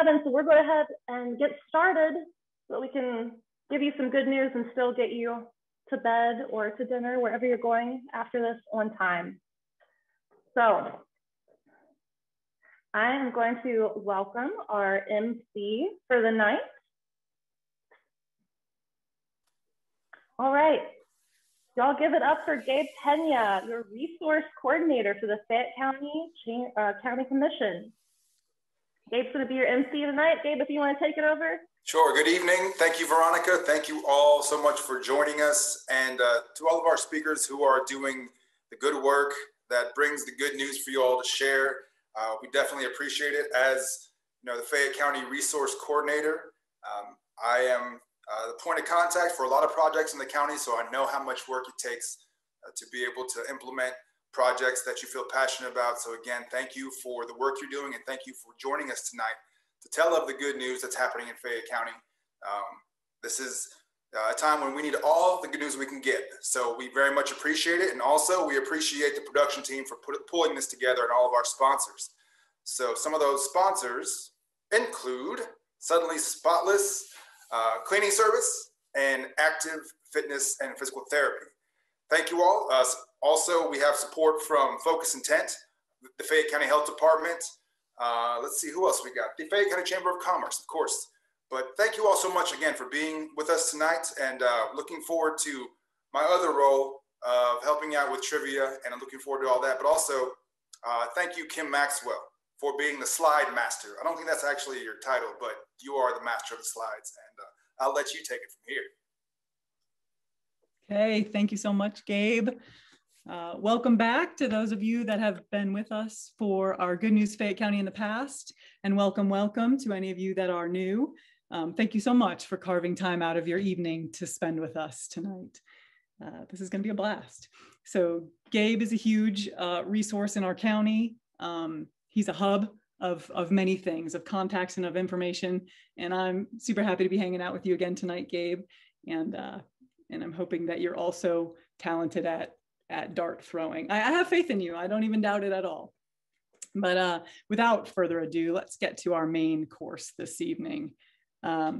7, so we're going ahead and get started so that we can give you some good news and still get you to bed or to dinner, wherever you're going after this, on time. So I am going to welcome our MC for the night. All right, y'all give it up for Gabe Pena, your resource coordinator for the Fayette County County Commission. Gabe's going to be your MC tonight. Gabe, if you want to take it over. Sure. Good evening. Thank you, Veronica. Thank you all so much for joining us, and to all of our speakers who are doing the good work that brings the good news for you all to share. We definitely appreciate it. As you know, the Fayette County Resource Coordinator, I am the point of contact for a lot of projects in the county, so I know how much work it takes to be able to implement projects that you feel passionate about. So again, thank you for the work you're doing, and thank you for joining us tonight to tell of the good news that's happening in Fayette County. This is a time when we need all the good news we can get. So we very much appreciate it. And also we appreciate the production team for pulling this together and all of our sponsors. So some of those sponsors include Suddenly Spotless Cleaning Service and Active Fitness and Physical Therapy. Thank you all. Also, we have support from Focus Intent, the Fayette County Health Department. Let's see who else we got. The Fayette County Chamber of Commerce, of course. But thank you all so much again for being with us tonight, and looking forward to my other role of helping out with trivia, and I'm looking forward to all that. But also, thank you, Kim Maxwell, for being the slide master. I don't think that's actually your title, but you are the master of the slides, and I'll let you take it from here. Okay, thank you so much, Gabe. Welcome back to those of you that have been with us for our Good News Fayette County in the past, and welcome to any of you that are new. Thank you so much for carving time out of your evening to spend with us tonight. This is going to be a blast. So Gabe is a huge resource in our county. He's a hub of many things, of contacts and of information, and I'm super happy to be hanging out with you again tonight, Gabe, and I'm hoping that you're also talented at dart throwing. I have faith in you. I don't even doubt it at all. But without further ado, let's get to our main course this evening. Where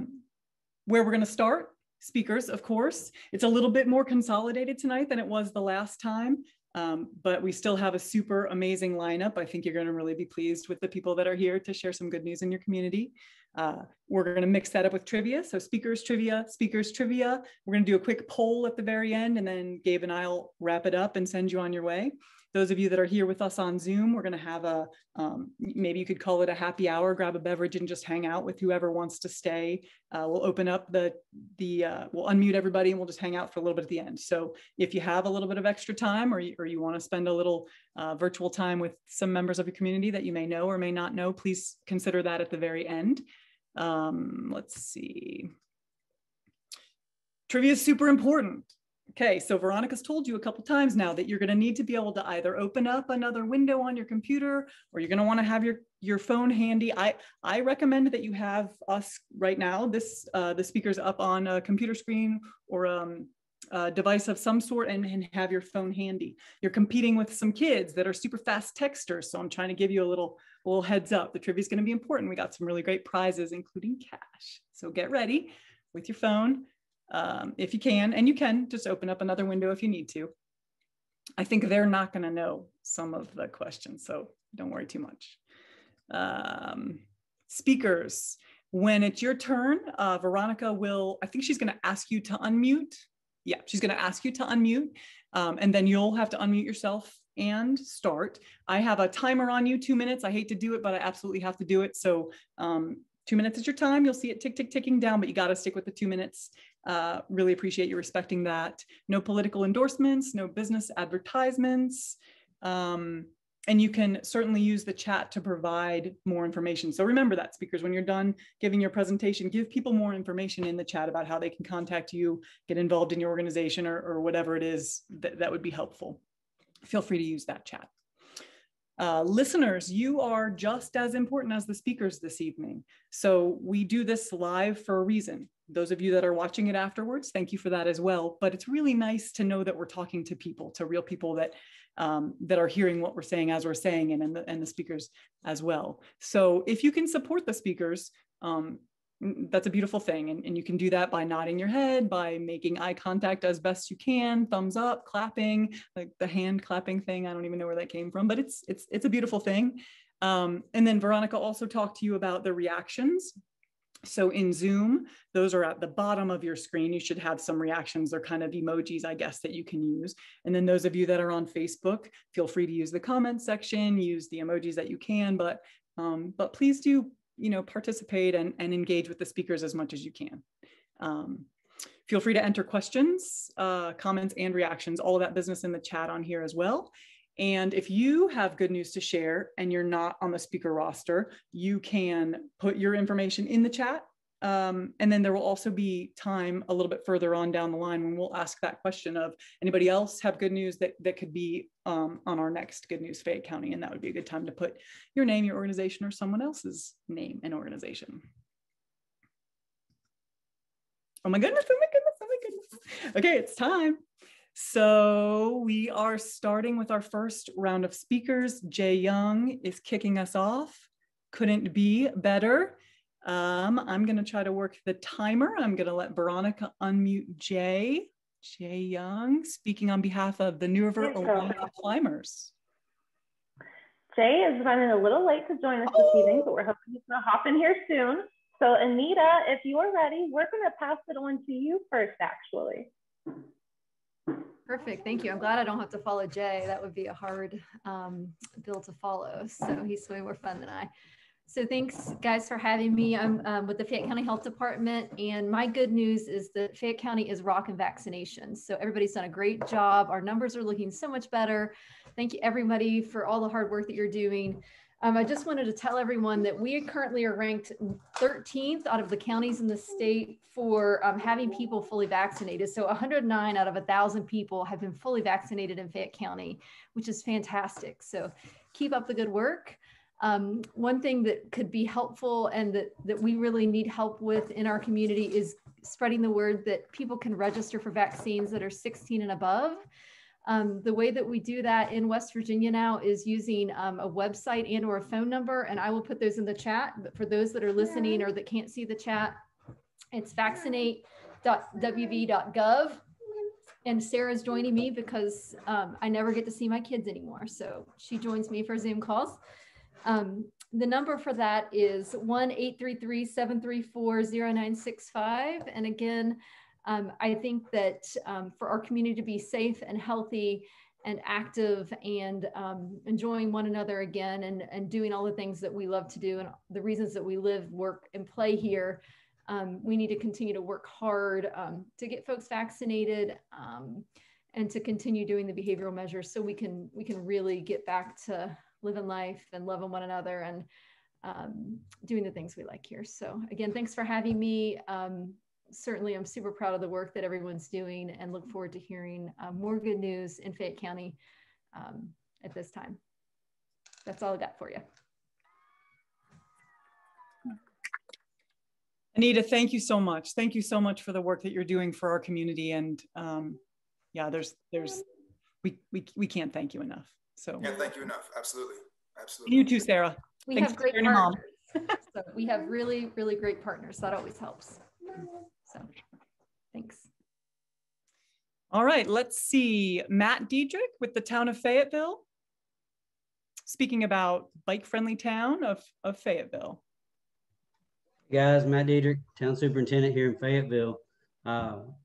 we're going to start, speakers, of course. It's a little bit more consolidated tonight than it was the last time, but we still have a super amazing lineup. I think you're going to really be pleased with the people that are here to share some good news in your community. We're going to mix that up with trivia. So speakers trivia. We're going to do a quick poll at the very end, and then Gabe and I'll wrap it up and send you on your way. Those of you that are here with us on Zoom, we're going to have a, maybe you could call it a happy hour, grab a beverage and just hang out with whoever wants to stay. We'll open up we'll unmute everybody and we'll just hang out for a little bit at the end. So if you have a little bit of extra time, or you want to spend a little virtual time with some members of your community that you may know or may not know, please consider that at the very end. Let's see. Trivia is super important. Okay, so Veronica's told you a couple times now that you're going to need to be able to either open up another window on your computer, or you're going to want to have your phone handy. I recommend that you have us right now, the speakers up on a computer screen or a device of some sort, and have your phone handy. You're competing with some kids that are super fast texters, so I'm trying to give you a little heads up. The trivia is going to be important. We got some really great prizes, including cash. So get ready with your phone. If you can, and you can just open up another window if you need to. I think they're not going to know some of the questions, so don't worry too much. Speakers, when it's your turn, Veronica I think she's going to ask you to unmute. Yeah, she's going to ask you to unmute, and then you'll have to unmute yourself and start. I have a timer on you, 2 minutes. I hate to do it, but I absolutely have to do it. So 2 minutes is your time. You'll see it ticking down, but you got to stick with the 2 minutes. Really appreciate you respecting that. No political endorsements, no business advertisements. And you can certainly use the chat to provide more information. So remember that, speakers, when you're done giving your presentation, give people more information in the chat about how they can contact you, get involved in your organization, or whatever it is that would be helpful. Feel free to use that chat. Listeners, you are just as important as the speakers this evening. So we do this live for a reason. Those of you that are watching it afterwards, thank you for that as well. But it's really nice to know that we're talking to people, to real people that that are hearing what we're saying as we're saying it, and the speakers as well. So if you can support the speakers, that's a beautiful thing. And you can do that by nodding your head, by making eye contact as best you can, thumbs up, clapping, like the hand clapping thing. I don't even know where that came from, but it's a beautiful thing. And then Veronica also talked to you about the reactions. So in Zoom, those are at the bottom of your screen. You should have some reactions. They're kind of emojis, I guess, that you can use. And then those of you that are on Facebook, feel free to use the comment section, use the emojis that you can, but please do, participate and engage with the speakers as much as you can. Feel free to enter questions, comments, and reactions, all of that business in the chat on here as well. And if you have good news to share and you're not on the speaker roster, you can put your information in the chat. And then there will also be time a little bit further on down the line when we'll ask that question of anybody else have good news that could be on our next Good News Fayette County. And that would be a good time to put your name, your organization, or someone else's name and organization. Oh my goodness, oh my goodness, oh my goodness. Okay, it's time. So we are starting with our first round of speakers. Jay Young is kicking us off. Couldn't be better. I'm going to try to work the timer. I'm going to let Veronica unmute Jay. Jay Young, speaking on behalf of the New River Alumni Climbers. Jay is running a little late to join us this evening, but we're hoping he's going to hop in here soon. So Anita, if you are ready, we're going to pass it on to you first, actually. Perfect. Thank you. I'm glad I don't have to follow Jay. That would be a hard bill to follow. So he's way more fun than I. So thanks, guys, for having me. I'm with the Fayette County Health Department, and my good news is that Fayette County is rocking vaccinations. So everybody's done a great job. Our numbers are looking so much better. Thank you, everybody, for all the hard work that you're doing. I just wanted to tell everyone that we currently are ranked 13th out of the counties in the state for having people fully vaccinated. So 109 out of 1,000 people have been fully vaccinated in Fayette County, which is fantastic. So keep up the good work. One thing that could be helpful and that we really need help with in our community is spreading the word that people can register for vaccines that are 16 and above. The way that we do that in West Virginia now is using a website and or a phone number, and I will put those in the chat. But for those that are listening or that can't see the chat, it's vaccinate.wv.gov. And Sarah's joining me because I never get to see my kids anymore. So she joins me for Zoom calls. The number for that is 1-833-734-0965. And again, I think that for our community to be safe and healthy and active and enjoying one another again and doing all the things that we love to do and the reasons that we live, work, and play here, we need to continue to work hard to get folks vaccinated and to continue doing the behavioral measures so we can really get back to living life and loving one another and doing the things we like here. So again, thanks for having me. Certainly, I'm super proud of the work that everyone's doing and look forward to hearing more good news in Fayette County at this time. That's all I got for you. Anita, thank you so much. Thank you so much for the work that you're doing for our community. And yeah, we can't thank you enough. So yeah, thank you enough. Absolutely. Absolutely. You too, Sarah. We have great partners. So we have really, really great partners. That always helps. So thanks. All right, let's see. Matt Diedrich with the town of Fayetteville, speaking about bike-friendly town of Fayetteville. Hey guys, Matt Diedrich, town superintendent here in Fayetteville.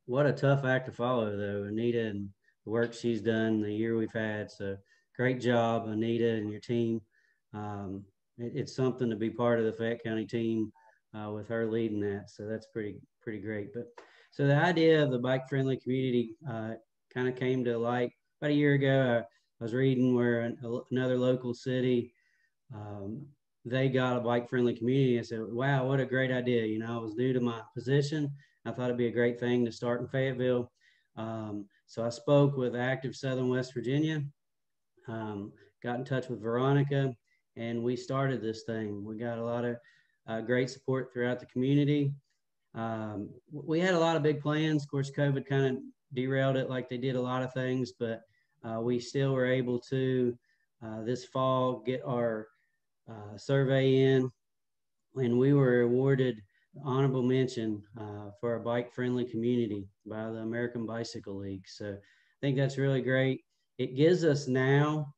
What a tough act to follow, though. Anita and the work she's done, the year we've had. So great job, Anita and your team. It's something to be part of the Fayette County team with her leading that. So that's pretty great. But so the idea of the bike-friendly community kind of came to light about a year ago. I was reading where another local city, they got a bike-friendly community. I said, wow, what a great idea. You know, I was new to my position. I thought it'd be a great thing to start in Fayetteville. So I spoke with Active Southern West Virginia, got in touch with Veronica, and we started this thing. We got a lot of great support throughout the community. We had a lot of big plans. Of course, COVID kind of derailed it like they did a lot of things, but we still were able to, this fall, get our survey in, and we were awarded honorable mention for our bike-friendly community by the American Bicycle League. So I think that's really great. It gives us now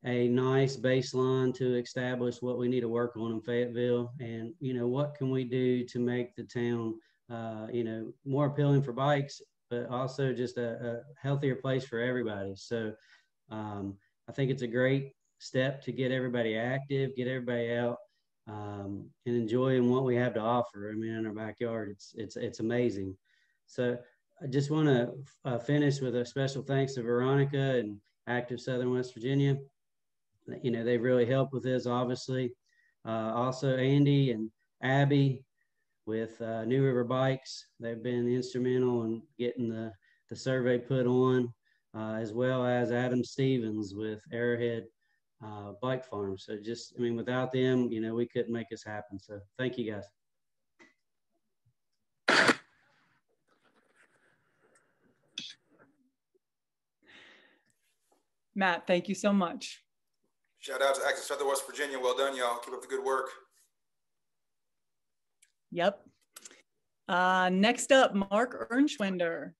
a nice baseline to establish what we need to work on in Fayetteville, and what can we do to make the town more appealing for bikes, but also just a healthier place for everybody. So I think it's a great step to get everybody active, get everybody out and enjoying what we have to offer. I mean, in our backyard, it's amazing. So I just want to finish with a special thanks to Veronica and Active Southern West Virginia. They've really helped with this, obviously. Also Andy and Abby with New River Bikes. They've been instrumental in getting the survey put on, as well as Adam Stevens with Arrowhead Bike Farm. So without them, we couldn't make this happen. So thank you, guys. Matt, thank you so much. Shout out to Active Southern West Virginia. Well done, y'all. Keep up the good work. Yep. Next up, Mark Ernschwender.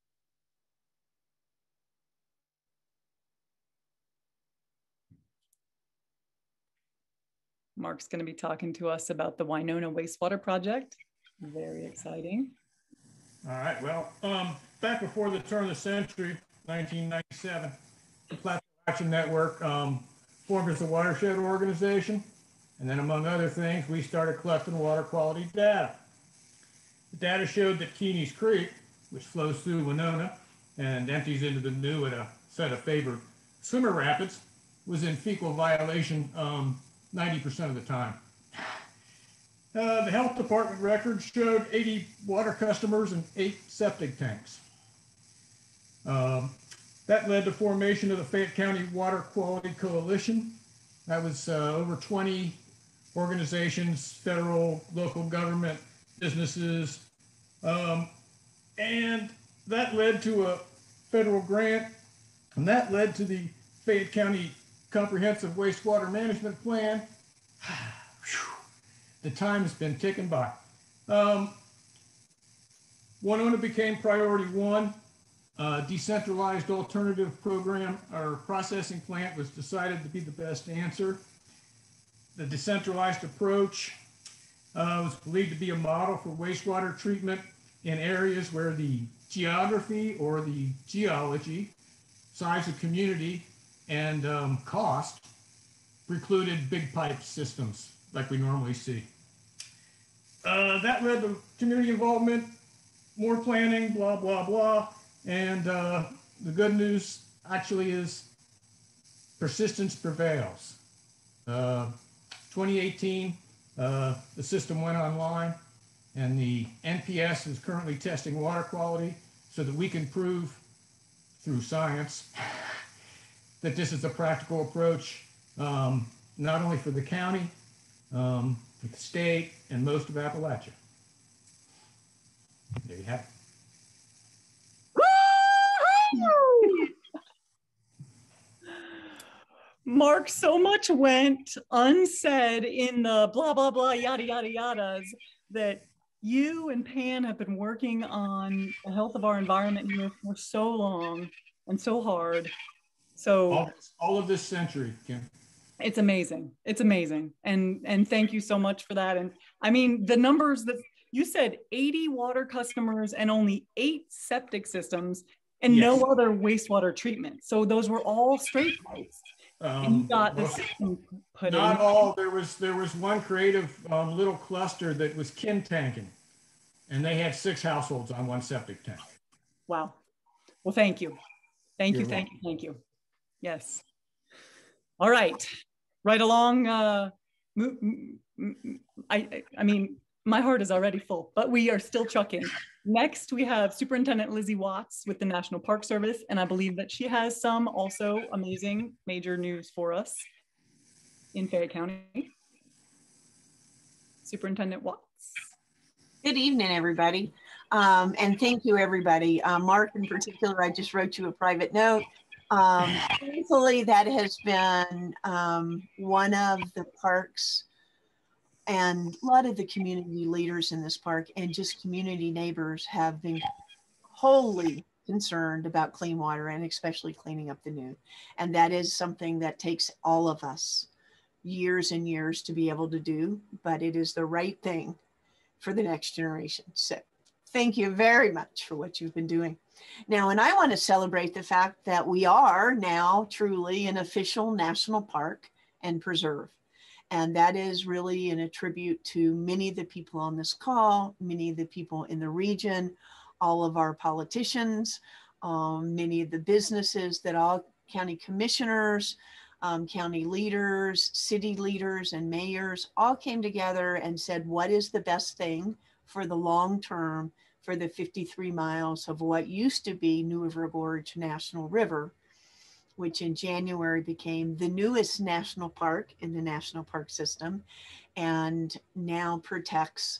Mark's going to be talking to us about the Winona Wastewater Project. Very exciting. All right. Well, back before the turn of the century, 1997, the Plateau Action Network formed as a watershed organization. And then, among other things, we started collecting water quality data. The data showed that Keeney's Creek, which flows through Winona and empties into the New at a set of favored swimmer rapids, was in fecal violation 90% of the time. The health department records showed 80 water customers and 8 septic tanks. That led to formation of the Fayette County Water Quality Coalition. That was over 20 organizations, federal, local government, businesses, and that led to a federal grant, and that led to the Fayette County Comprehensive Wastewater Management Plan. The time has been ticking by. Winona became priority 1. Decentralized alternative program or processing plant was decided to be the best answer. The decentralized approach was believed to be a model for wastewater treatment in areas where the geography or the geology, size of community, and cost precluded big pipe systems like we normally see. That led to community involvement, more planning, blah, blah, blah. And the good news actually is persistence prevails. 2018, the system went online, and the NPS is currently testing water quality so that we can prove through science that this is a practical approach, not only for the county, for the state, and most of Appalachia. There you have it. Mark, so much went unsaid in the blah, blah, blah, yada, yada, yadas that you and Pan have been working on the health of our environment here for so long and so hard. So all of this century, Kim. It's amazing. It's amazing. And thank you so much for that. And I mean, the numbers that you said, 80 water customers and only 8 septic systems and yes, no other wastewater treatment. So those were all straight pipes. And you got the system put not in. all. There was one creative little cluster that was kin tanking, and they had 6 households on one septic tank. Wow. Well, thank you. Thank you. Thank you. Thank you. Yes. All right. Right along. I mean, my heart is already full, but we are still trucking. Next, we have Superintendent Lizzie Watts with the National Park Service, and I believe that she has some also amazing major news for us in Fayette County. Superintendent Watts. Good evening, everybody. And thank you, everybody. Mark, in particular, I just wrote you a private note. Thankfully, that has been one of the parks and a lot of the community leaders in this park and just community neighbors have been wholly concerned about clean water and especially cleaning up the new. And that is something that takes all of us years and years to be able to do, but it is the right thing for the next generation. So thank you very much for what you've been doing. Now, and I want to celebrate the fact that we are now truly an official national park and preserve. And that is really in a tribute to many of the people on this call, many of the people in the region, all of our politicians, many of the businesses that all county commissioners, county leaders, city leaders, and mayors all came together and said, what is the best thing for the long term for the 53 miles of what used to be New River Gorge National River, which in January became the newest national park in the national park system and now protects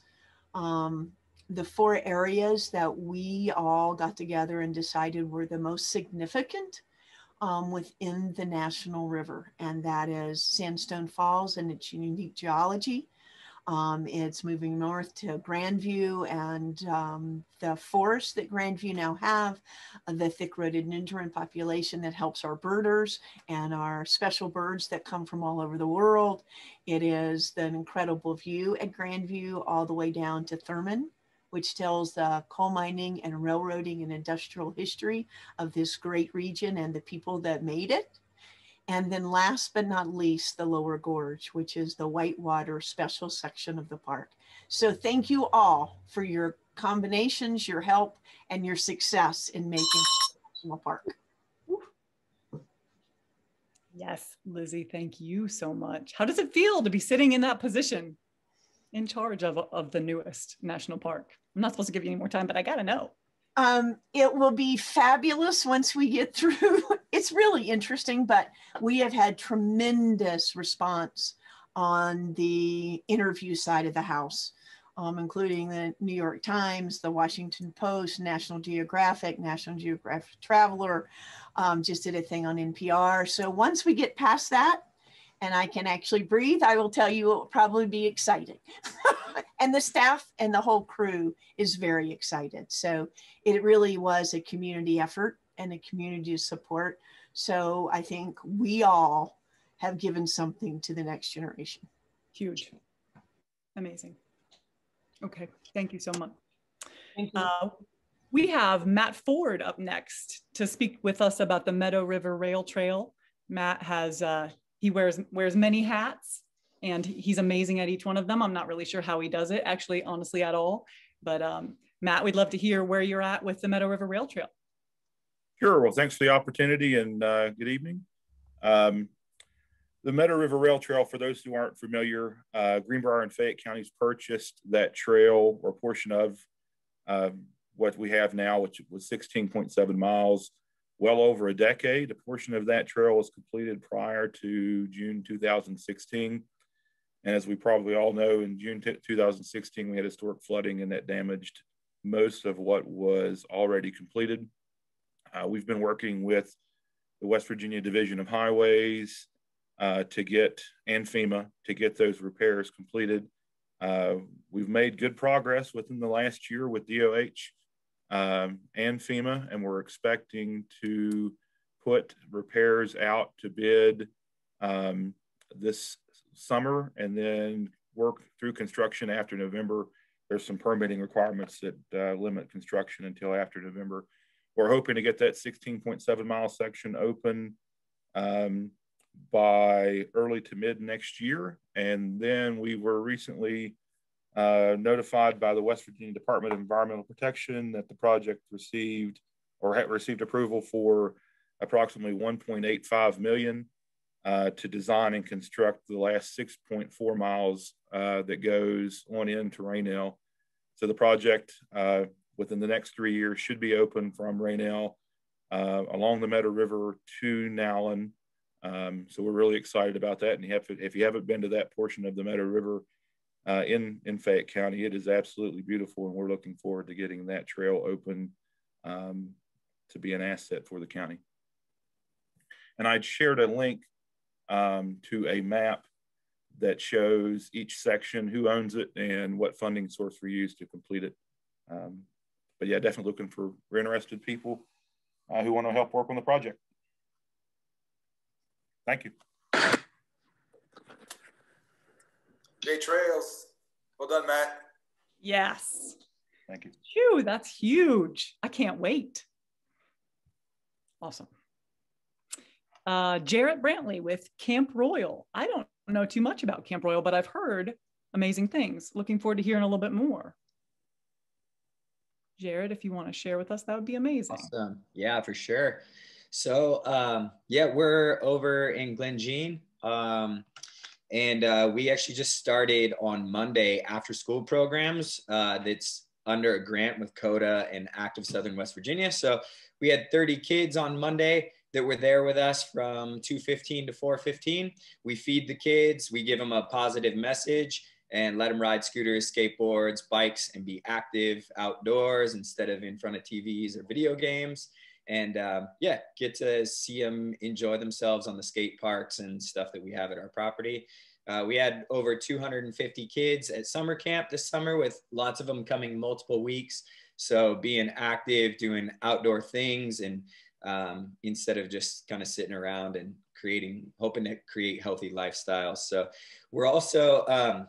the 4 areas that we all got together and decided were the most significant within the National River. And that is Sandstone Falls and its unique geology. It's moving north to Grandview and the forest that Grandview now have, the thick-rooted Ninjarin population that helps our birders and our special birds that come from all over the world. It is the incredible view at Grandview all the way down to Thurman, which tells the coal mining and railroading and industrial history of this great region and the people that made it. And then last but not least, the Lower Gorge, which is the whitewater special section of the park. So thank you all for your combinations, your help, and your success in making the national park. Yes, Lizzie, thank you so much. How does it feel to be sitting in that position in charge of the newest national park? I'm not supposed to give you any more time, but I gotta know. It will be fabulous once we get through. It's really interesting, but we have had tremendous response on the interview side of the house, including the New York Times, the Washington Post, National Geographic Traveler, just did a thing on NPR. So once we get past that and I can actually breathe, I will tell you it will probably be exciting. And the staff and the whole crew is very excited. So it really was a community effort and a community support. So I think we all have given something to the next generation. Huge. Amazing. Okay, thank you so much. Thank you. We have Matt Ford up next to speak with us about the Meadow River Rail Trail. Matt has, he wears many hats, and he's amazing at each one of them. I'm not really sure how he does it, actually, honestly, at all. But Matt, we'd love to hear where you're at with the Meadow River Rail Trail. Sure. Well, thanks for the opportunity and good evening. The Meadow River Rail Trail, for those who aren't familiar, Greenbrier and Fayette counties purchased that trail or portion of what we have now, which was 16.7 miles, well over a decade. A portion of that trail was completed prior to June 2016. And as we probably all know, in June 2016, we had historic flooding and that damaged most of what was already completed. We've been working with the West Virginia Division of Highways to get, and FEMA, to get those repairs completed. We've made good progress within the last year with DOH and FEMA, and we're expecting to put repairs out to bid this summer and then work through construction after November. There's some permitting requirements that limit construction until after November. We're hoping to get that 16.7 mile section open by early to mid next year. And then we were recently notified by the West Virginia Department of Environmental Protection that the project received approval for approximately $1.85 million. to design and construct the last 6.4 miles that goes on into Raynell. So the project within the next 3 years should be open from Raynell along the Meadow River to Nowlin. So we're really excited about that. And if you haven't been to that portion of the Meadow River in Fayette County, it is absolutely beautiful. And we're looking forward to getting that trail open to be an asset for the county. And I'd shared a link to a map that shows each section, who owns it, and what funding source we use to complete it. But yeah, definitely looking for interested people who want to help work on the project. Thank you. Jay Trails. Well done, Matt. Yes. Thank you. Phew, that's huge. I can't wait. Awesome. Jarrett Brantley with Camp Royal. I don't know too much about Camp Royal, but I've heard amazing things. Looking forward to hearing a little bit more. Jared, if you want to share with us, that would be amazing. Awesome. Yeah, for sure. So, yeah, we're over in Glen Jean. And we actually just started on Monday after school programs that's under a grant with CODA and Active Southern West Virginia. So we had 30 kids on Monday that were there with us from 2:15 to 4:15. We feed the kids, we give them a positive message and let them ride scooters, skateboards, bikes, and be active outdoors instead of in front of TVs or video games. And yeah, get to see them enjoy themselves on the skate parks and stuff that we have at our property. We had over 250 kids at summer camp this summer, with lots of them coming multiple weeks. So being active, doing outdoor things, and instead of just kind of sitting around and hoping to create healthy lifestyles. So we're also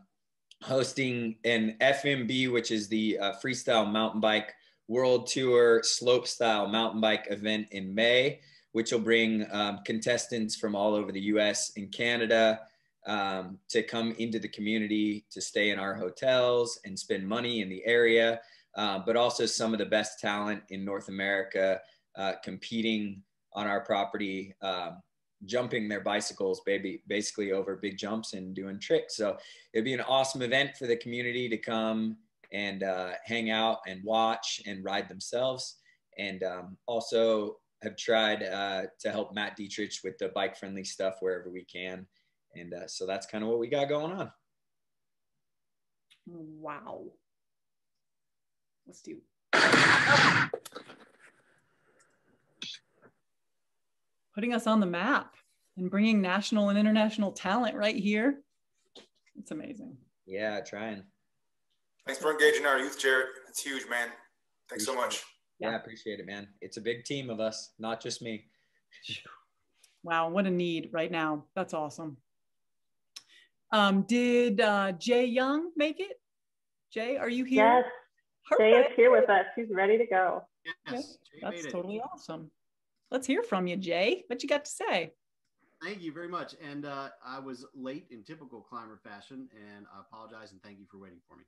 hosting an FMB, which is the Freestyle Mountain Bike World Tour Slope Style Mountain Bike event in May, which will bring contestants from all over the US and Canada to come into the community, to stay in our hotels and spend money in the area, but also some of the best talent in North America competing on our property, jumping their bicycles basically over big jumps and doing tricks. So it'd be an awesome event for the community to come and hang out and watch and ride themselves. And also have tried to help Matt Dietrich with the bike friendly stuff wherever we can. And so that's kind of what we got going on. Wow. Let's do. Putting us on the map and bringing national and international talent right here. It's amazing. Yeah, trying. Thanks for engaging our youth, Jared. It's huge, man. Thanks so much. Yeah, I appreciate it, man. It's a big team of us, not just me. Wow, what a need right now. That's awesome. Did Jay Young make it? Jay, are you here? Yes, Jay is here with us. He's ready to go. Yes, that's totally awesome. Let's hear from you, Jay. What you got to say? Thank you very much. And I was late in typical climber fashion, and I apologize and thank you for waiting for me.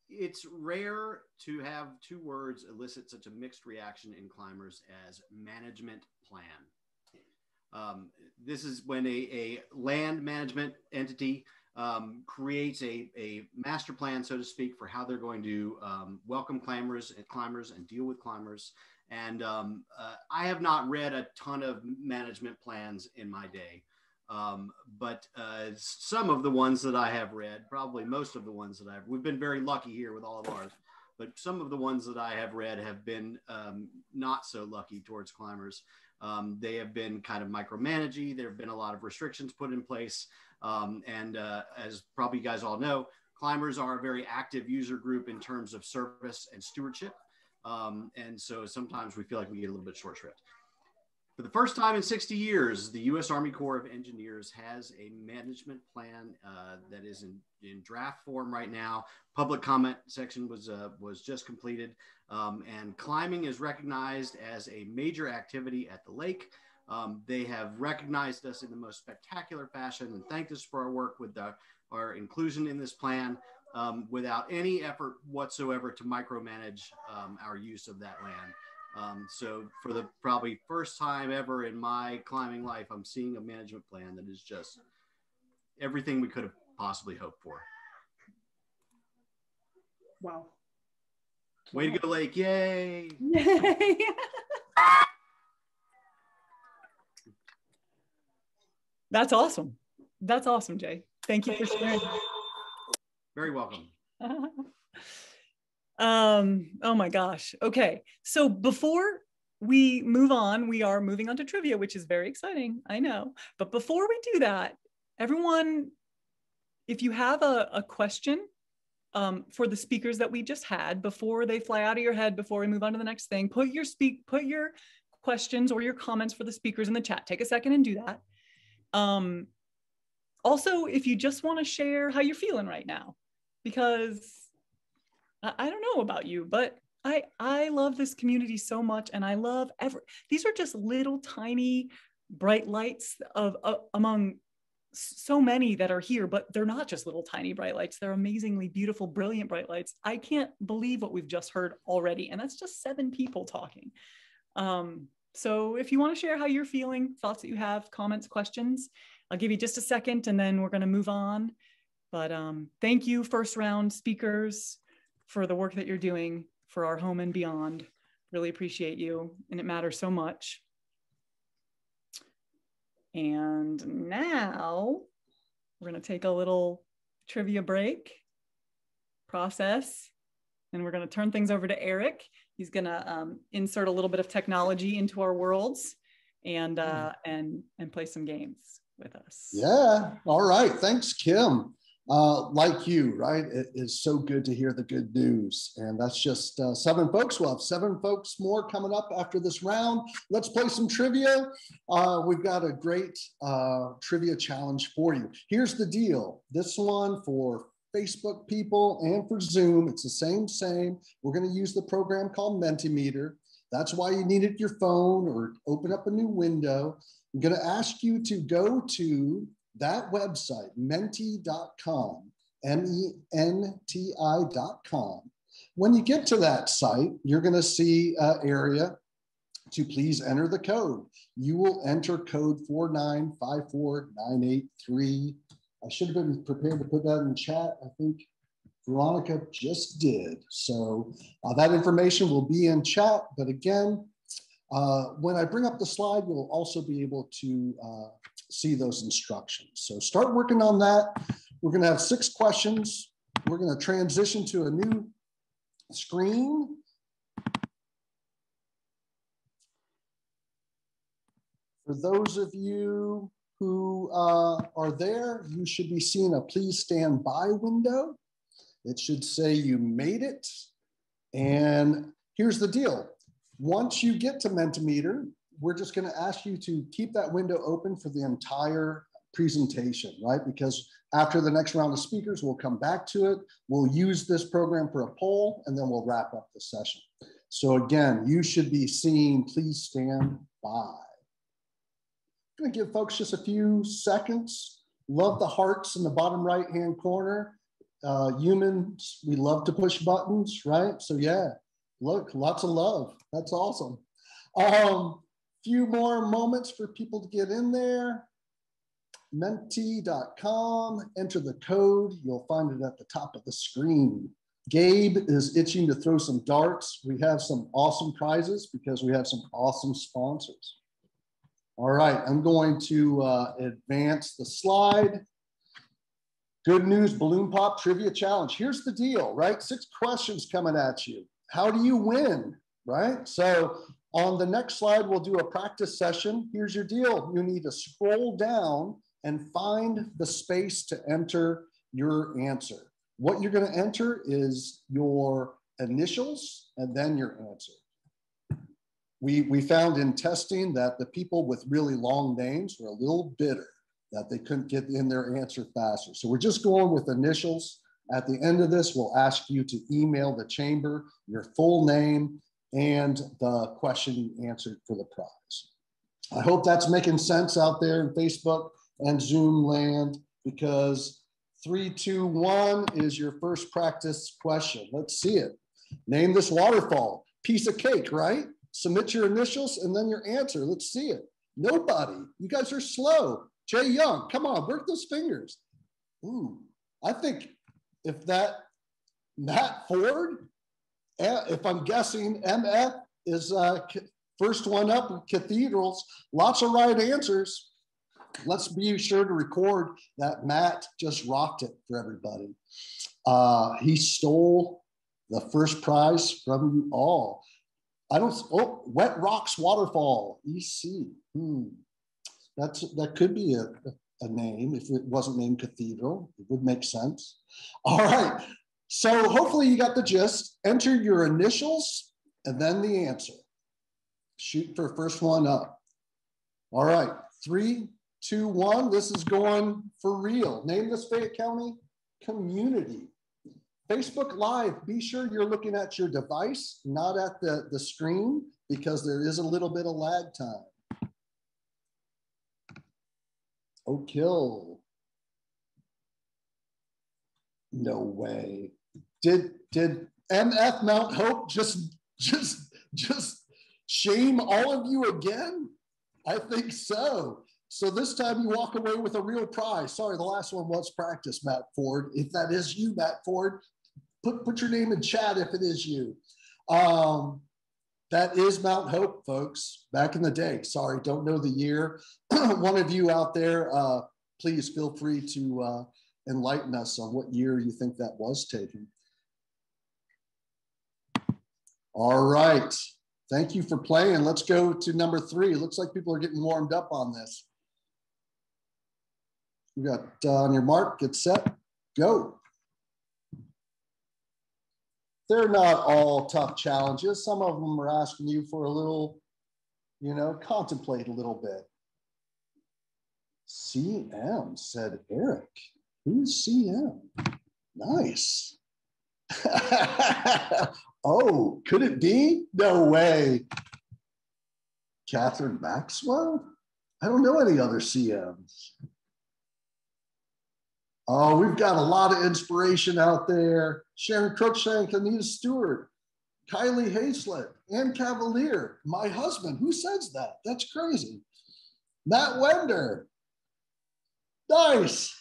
It's rare to have two words elicit such a mixed reaction in climbers as management plan. This is when a land management entity creates a master plan, so to speak, for how they're going to welcome climbers and deal with climbers. And I have not read a ton of management plans in my day, but some of the ones that I have read, probably most of the ones that we've been very lucky here with all of ours, but some of the ones that I have read have been not so lucky towards climbers. They have been kind of micromanaging. There have been a lot of restrictions put in place. And as probably you guys all know, climbers are a very active user group in terms of service and stewardship. And so sometimes we feel like we get a little bit short shrift. For the first time in 60 years, the U.S. Army Corps of Engineers has a management plan that is in draft form right now. Public comment section was just completed, and climbing is recognized as a major activity at the lake. They have recognized us in the most spectacular fashion and thanked us for our work with our inclusion in this plan without any effort whatsoever to micromanage our use of that land. So for the probably first time ever in my climbing life, I'm seeing a management plan that is just everything we could have possibly hoped for. Wow. Way to go, Lake. Yay. Yay. That's awesome. That's awesome, Jay. Thank you for sharing. Very welcome. Oh my gosh. Okay. So before we move on, we are moving on to trivia, which is very exciting. I know. But before we do that, everyone, if you have a question for the speakers that we just had, before they fly out of your head, before we move on to the next thing, put your questions or your comments for the speakers in the chat. Take a second and do that. Also, if you just want to share how you're feeling right now, because I don't know about you, but I love this community so much, and I love these are just little tiny bright lights among so many that are here, but they're not just little tiny bright lights. They're amazingly beautiful, brilliant bright lights. I can't believe what we've just heard already, and that's just 7 people talking. So if you want to share how you're feeling, thoughts that you have, comments, questions, I'll give you just a second and then we're going to move on. But thank you, first round speakers, for the work that you're doing for our home and beyond. Really appreciate you, and it matters so much. And now we're going to take a little trivia break process, and we're going to turn things over to Eric. He's going to insert a little bit of technology into our worlds and play some games with us. Yeah. All right. Thanks, Kim. Like you, right? It is so good to hear the good news. And that's just 7 folks. We'll have 7 folks more coming up after this round. Let's play some trivia. We've got a great trivia challenge for you. Here's the deal. This one for Facebook people and for Zoom, it's the same. We're going to use the program called Mentimeter. That's why you need it your phone or open up a new window. I'm going to ask you to go to that website, menti.com, MENTI.com. When you get to that site, you're going to see an area to please enter the code. You will enter code 4954983. I should have been prepared to put that in chat. I think Veronica just did. So that information will be in chat. But again, when I bring up the slide, you'll also be able to see those instructions. So start working on that. We're going to have 6 questions. We're going to transition to a new screen. For those of you who are there, you should be seeing a please stand by window. It should say you made it. And here's the deal. Once you get to Mentimeter, we're just going to ask you to keep that window open for the entire presentation, right? Because after the next round of speakers, we'll come back to it. We'll use this program for a poll, and then we'll wrap up the session. So again, you should be seeing please stand by. I'm going to give folks just a few seconds. Love the hearts in the bottom right-hand corner. Humans, we love to push buttons, right? So yeah, look, lots of love. That's awesome. Few more moments for people to get in there. Menti.com, enter the code. You'll find it at the top of the screen. Gabe is itching to throw some darts. We have some awesome prizes because we have some awesome sponsors. All right, I'm going to advance the slide. Good news, Balloon Pop Trivia Challenge. Here's the deal, right? 6 questions coming at you. How do you win, right? So on the next slide, we'll do a practice session. Here's your deal. You need to scroll down and find the space to enter your answer. What you're going to enter is your initials and then your answer. We found in testing that the people with really long names were a little bitter that they couldn't get in their answer faster. So we're just going with initials. At the end of this, we'll ask you to email the chamber your full name and the question you answered for the prize. I hope that's making sense out there in Facebook and Zoom land, because 3, 2, 1 is your first practice question. Let's see it. Name this waterfall. Piece of cake, right? Submit your initials and then your answer. Let's see it. Nobody. You guys are slow. Jay Young, come on, work those fingers. Ooh, I think if that Matt Ford, if I'm guessing, MF is first one up with cathedrals. Lots of right answers. Let's be sure to record that Matt just rocked it for everybody. He stole the first prize from you all. Wet Rocks Waterfall, EC. That could be a name if it wasn't named Cathedral. It would make sense. All right. So hopefully you got the gist. Enter your initials and then the answer. Shoot for first one up. All right. 3, 2, 1. This is going for real. Name this Fayette County community. Facebook Live, be sure you're looking at your device, not at the screen, because there is a little bit of lag time. Oak Hill. No way. Did MF Mount Hope just shame all of you again? I think so. So this time you walk away with a real prize. Sorry, the last one was practice, Matt Ford. If that is you, Matt Ford, put your name in chat if it is you. That is Mount Hope, folks, back in the day. Sorry, don't know the year. One of you out there, please feel free to enlighten us on what year you think that was taken. All right. Thank you for playing. Let's go to number 3. Looks like people are getting warmed up on this. You got on your mark, get set, go. They're not all tough challenges. Some of them are asking you for a little, contemplate a little bit. CM, said Eric. Who's CM? Nice. Oh, could it be? No way. Catherine Maxwell? I don't know any other CMs. Oh, we've got a lot of inspiration out there. Sharon Crookshank, Anita Stewart, Kylie Hazlett, Ann Cavalier, my husband. Who says that? That's crazy. Matt Wender. Nice.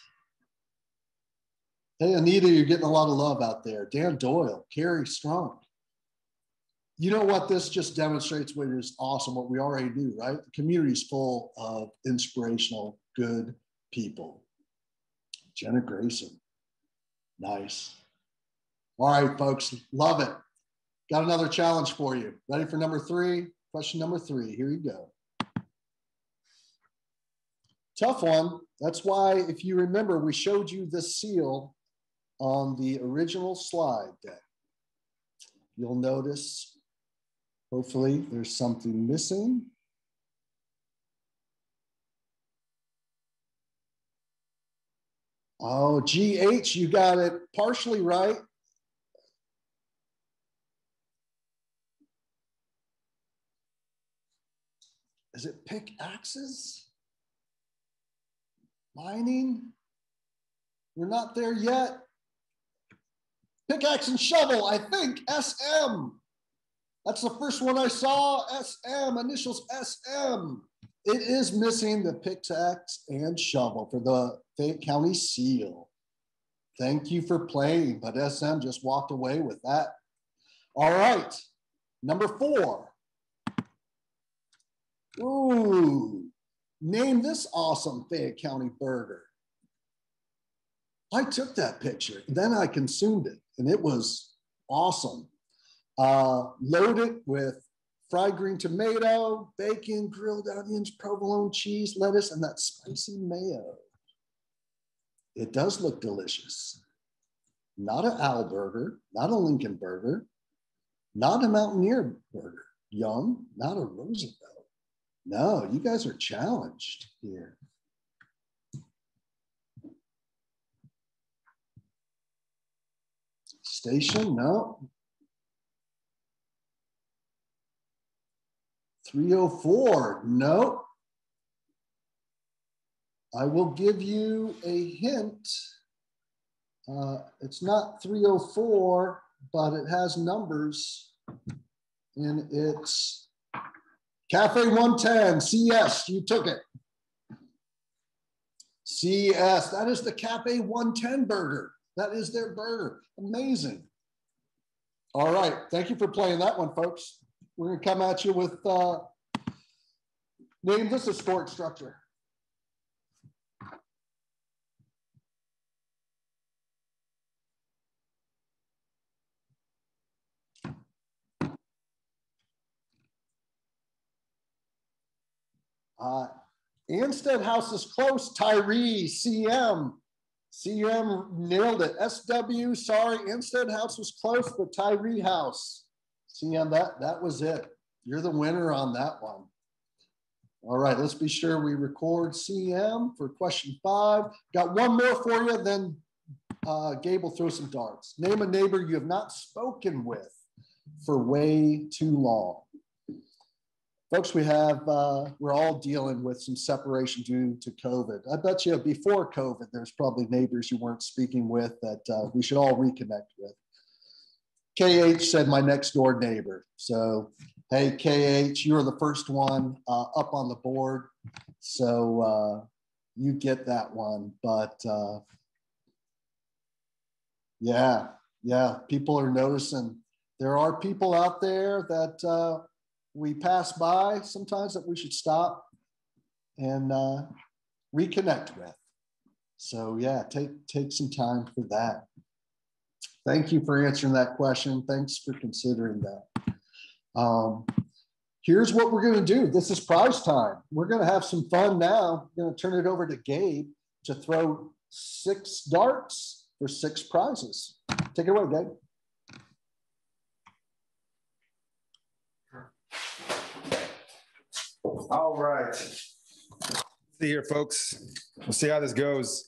Hey, Anita, you're getting a lot of love out there. Dan Doyle, Carrie Strong. You know what? This just demonstrates what is awesome, what we already do, right? The community is full of inspirational, good people. Jenna Grayson. Nice. All right, folks, love it. Got another challenge for you. Ready for number 3? Question number 3. Here you go. Tough one. That's why, if you remember, we showed you the seal on the original slide deck. You'll notice, hopefully, there's something missing. Oh, GH, you got it partially right. Is it pickaxes? Mining? We're not there yet. Pickaxe and shovel, I think, SM. That's the first one I saw, SM, initials SM. It is missing the pickaxe and shovel for the Fayette County seal. Thank you for playing, but SM just walked away with that. All right, number 4. Ooh, name this awesome Fayette County burger. I took that picture, then I consumed it, and it was awesome. Loaded with fried green tomato, bacon, grilled onions, provolone cheese, lettuce, and that spicy mayo. It does look delicious. Not an Al burger, not a Lincoln burger, not a Mountaineer burger. Yum, not a Roosevelt. No, you guys are challenged here. Station, no. 304, no. I will give you a hint. It's not 304, but it has numbers, and it's Cafe 110, CS, you took it. CS, that is the Cafe 110 burger. That is their burger. Amazing. All right, thank you for playing that one, folks. We're gonna come at you with, name this a sport structure. Anstead House is close. Tyree, CM. CM nailed it. SW, sorry, Anstead House was close, but Tyree House. CM, that was it. You're the winner on that one. All right, let's be sure we record CM for question 5. Got one more for you, then Gabe will throw some darts. Name a neighbor you have not spoken with for way too long. Folks, we're all dealing with some separation due to COVID. I bet you before COVID, there's probably neighbors you weren't speaking with that we should all reconnect with. KH said my next door neighbor. So, hey, KH, you're the first one up on the board. So you get that one. But yeah, people are noticing. There are people out there that we pass by sometimes that we should stop and reconnect with. So yeah, take some time for that. Thank you for answering that question. Thanks for considering that. Here's what we're gonna do. This is prize time. We're gonna have some fun now. I'm gonna turn it over to Gabe to throw 6 darts for 6 prizes. Take it away, Gabe. All right. See here, folks. We'll see how this goes.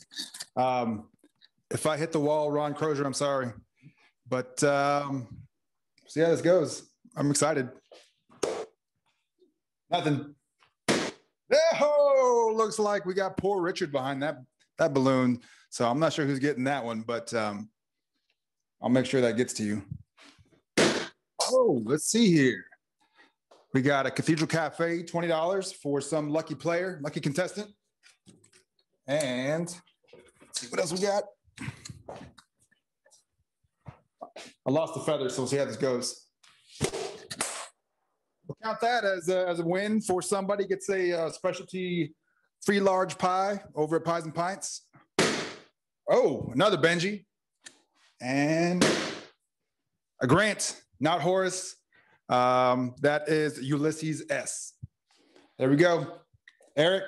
If I hit the wall, Ron Crozier, I'm sorry. But see how this goes. I'm excited. Nothing. Oh, looks like we got poor Richard behind that balloon. So I'm not sure who's getting that one, but I'll make sure that gets to you. Oh, let's see here. We got a Cathedral Cafe, $20 for some lucky player, lucky contestant. And let's see what else we got. I lost the feather, so we'll see how this goes. We'll count that as a win for somebody gets a specialty free large pie over at Pies and Pints. Oh, another Benji. And a Grant, not Horace. That is Ulysses S. There we go. Eric,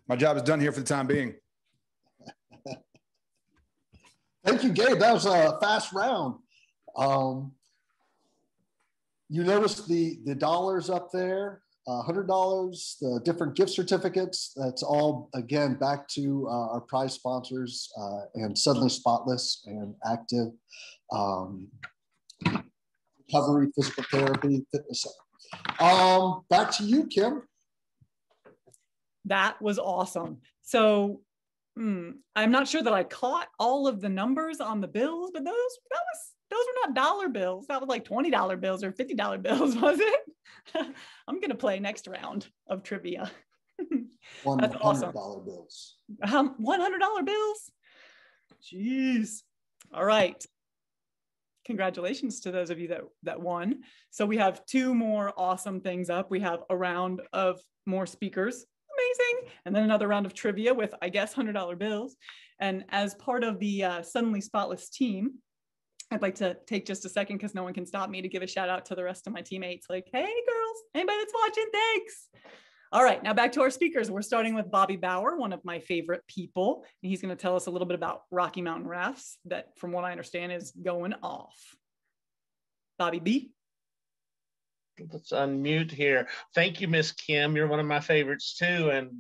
my job is done here for the time being. Thank you, Gabe. That was a fast round. You notice the dollars up there, $100, the different gift certificates. That's all, again, back to our prize sponsors and Suddenly Spotless and Active. Recovery, physical therapy, fitness center. Back to you, Kim. That was awesome. So I'm not sure that I caught all of the numbers on the bills, but those were not dollar bills. That was like $20 bills or $50 bills, was it? I'm gonna play next round of trivia. That's awesome. $100 bills. $100 bills? Jeez. All right. Congratulations to those of you that won. So we have 2 more awesome things up. We have a round of more speakers, amazing, and then another round of trivia with, I guess, $100 bills. And as part of the Suddenly Spotless team, I'd like to take just a second, because no one can stop me, to give a shout out to the rest of my teammates. Like, hey girls, anybody that's watching, thanks. All right, now back to our speakers. We're starting with Bobby Bauer, one of my favorite people. And he's going to tell us a little bit about Rocky Mountain Rafts that, from what I understand, is going off. Bobby B. Let's unmute here. Thank you, Miss Kim. You're one of my favorites too. And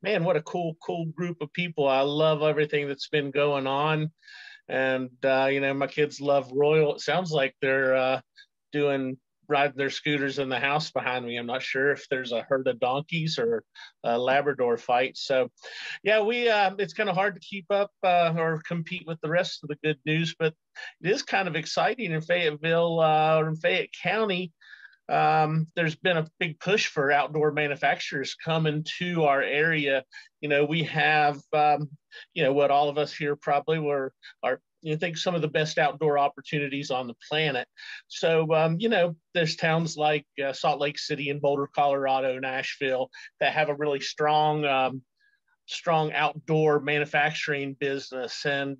man, what a cool group of people. I love everything that's been going on. And you know, my kids love Royal. It sounds like they're riding their scooters in the house behind me. I'm not sure if there's a herd of donkeys or a Labrador fight. So yeah, it's kind of hard to keep up or compete with the rest of the good news, but it is kind of exciting in Fayetteville or in Fayette County. there's been a big push for outdoor manufacturers coming to our area. We have, what all of us here probably are think some of the best outdoor opportunities on the planet. So, there's towns like Salt Lake City and Boulder, Colorado, Nashville that have a really strong outdoor manufacturing business. And,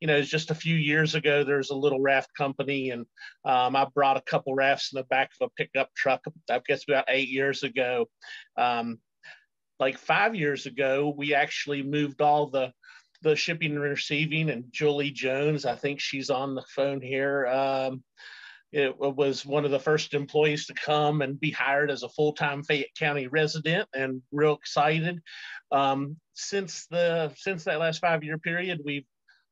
just a few years ago, there's a little raft company, and I brought a couple rafts in the back of a pickup truck, I guess about 8 years ago. Like 5 years ago, we actually moved all the shipping and receiving, and Julie Jones, I think she's on the phone here. It was one of the first employees to come and be hired as a full-time Fayette County resident, and real excited. Since that last 5-year period, we've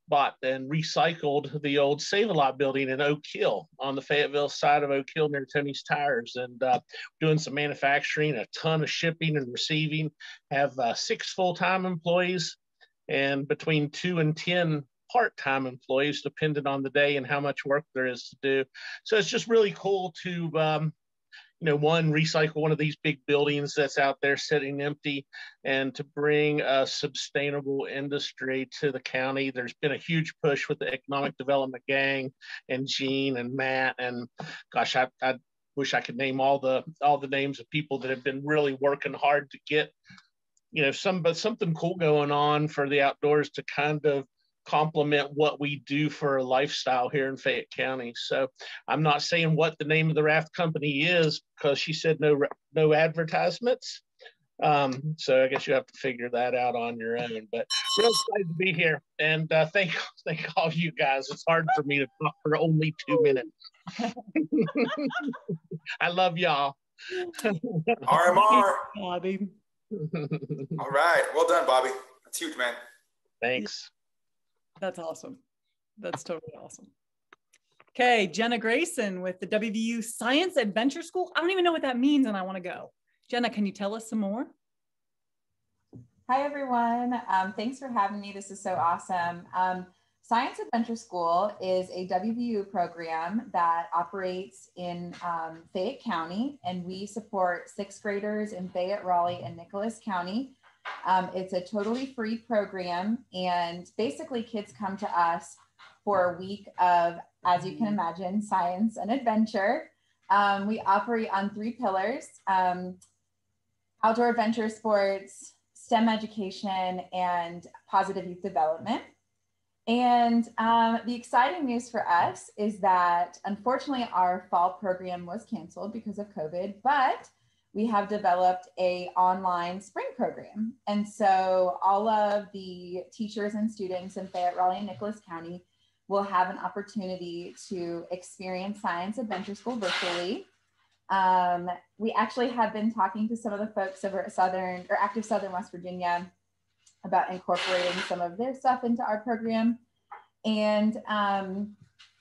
bought and recycled the old Save-A-Lot building in Oak Hill on the Fayetteville side of Oak Hill near Tony's Tires, and doing some manufacturing, a ton of shipping and receiving. Have 6 full-time employees and between 2 and 10 part-time employees, depending on the day and how much work there is to do. So it's just really cool to, one, recycle one of these big buildings that's out there sitting empty, and to bring a sustainable industry to the county. There's been a huge push with the Economic Development Gang and Gene and Matt, and gosh, I wish I could name all the names of people that have been really working hard to get something cool going on for the outdoors to kind of complement what we do for a lifestyle here in Fayette County. So I'm not saying what the name of the raft company is, because she said no advertisements. So I guess you have to figure that out on your own. But real excited to be here, and thank all of you guys. It's hard for me to talk for only 2 minutes. I love y'all. RMR. Bobby. All right. Well done, Bobby. That's huge, man. Thanks. That's awesome. That's totally awesome. Okay, Jenna Grayson with the WVU Science Adventure School. I don't even know what that means, and I want to go. Jenna, can you tell us some more? Hi, everyone. Thanks for having me. This is so awesome. Science Adventure School is a WVU program that operates in Fayette County, and we support 6th graders in Fayette, Raleigh, and Nicholas County. It's a totally free program, and basically kids come to us for a week of, as you can imagine, science and adventure. We operate on 3 pillars: outdoor adventure sports, STEM education, and positive youth development. And the exciting news for us is that unfortunately our fall program was canceled because of COVID, but we have developed an online spring program. And so all of the teachers and students in Fayette, Raleigh, and Nicholas County will have an opportunity to experience Science Adventure School virtually. We actually have been talking to some of the folks over at Active Southern West Virginia about incorporating some of their stuff into our program. And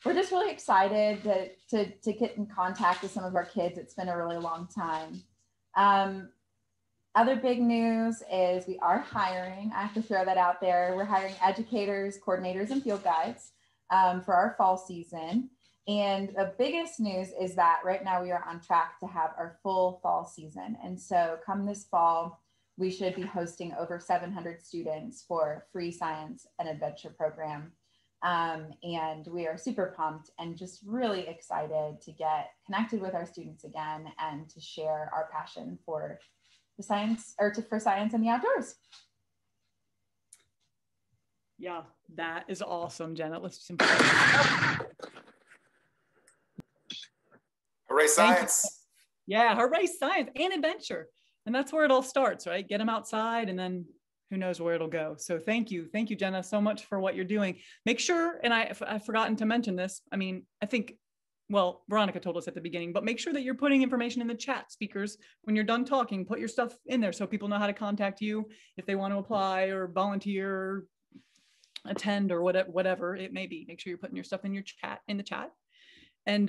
we're just really excited to get in contact with some of our kids. It's been a really long time. Other big news is we are hiring. I have to throw that out there. We're hiring educators, coordinators, and field guides for our fall season. And the biggest news is that right now we are on track to have our full fall season. And so come this fall, we should be hosting over 700 students for free science and adventure program. And we are super pumped and just really excited to get connected with our students again and to share our passion for the science, for science and the outdoors. Yeah, that is awesome, Jenna. Let's do some. Hooray, science. Yeah, hooray, science and adventure. And that's where it all starts, right? Get them outside, and then who knows where it'll go. So thank you, Jenna, so much for what you're doing. Make sure, and I've forgotten to mention this. I mean, I think, well, Veronica told us at the beginning, but make sure that you're putting information in the chat, speakers. When you're done talking, put your stuff in there so people know how to contact you if they want to apply or volunteer or attend or whatever it may be. Make sure you're putting your stuff in the chat. And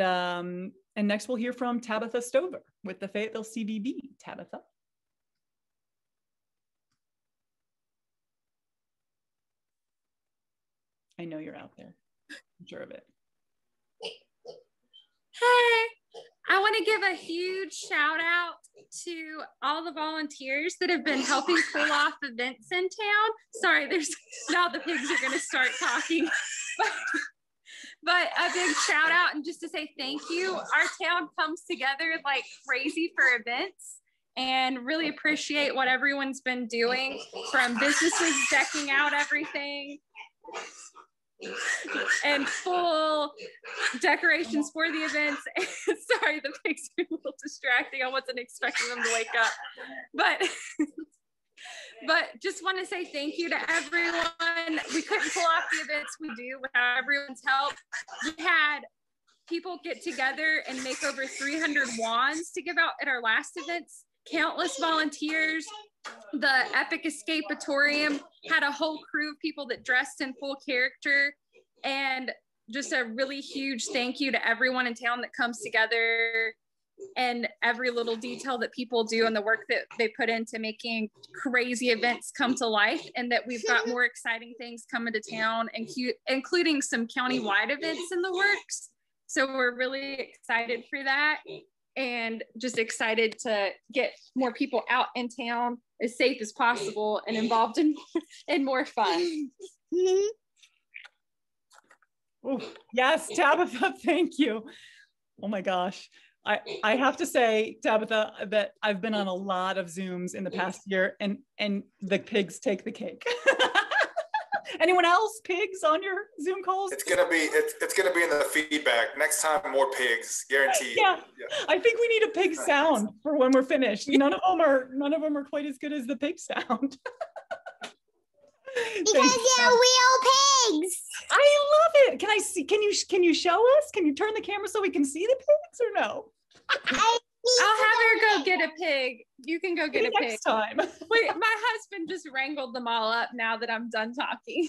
next we'll hear from Tabitha Stover with the Fayetteville CVB. Tabitha. I know you're out there. I'm sure of it. Hey, I want to give a huge shout out to all the volunteers that have been helping pull off events in town. Sorry, now the pigs are going to start talking. But a big shout out and just to say thank you. Our town comes together like crazy for events and really appreciate what everyone's been doing, from businesses decking out everything and full decorations for the events. Sorry, the pigs are a little distracting. I wasn't expecting them to wake up, but just want to say thank you to everyone. We couldn't pull off the events we do without everyone's help. We had people get together and make over 300 wands to give out at our last events. Countless volunteers. The Epic Escapatorium had a whole crew of people that dressed in full character, and just a really huge thank you to everyone in town that comes together and every little detail that people do and the work that they put into making crazy events come to life, and that we've got more exciting things coming to town, including some county-wide events in the works. So we're really excited for that, and just excited to get more people out in town as safe as possible and involved in more fun. Oh, yes, Tabitha, thank you. Oh my gosh. I have to say, Tabitha, that I've been on a lot of Zooms in the past year, and the pigs take the cake. Anyone else pigs on your Zoom calls? It's gonna be in the feedback next time. More pigs, guaranteed. Yeah. I think we need a pig sound for when we're finished. None of them are quite as good as the pig sound. Because they're real pigs. I love it. Can I see? Can you show us? Can you turn the camera so we can see the pigs, or no? I'll have her go get a pig. You can go get a pig next time. Wait, my husband just wrangled them all up now that I'm done talking.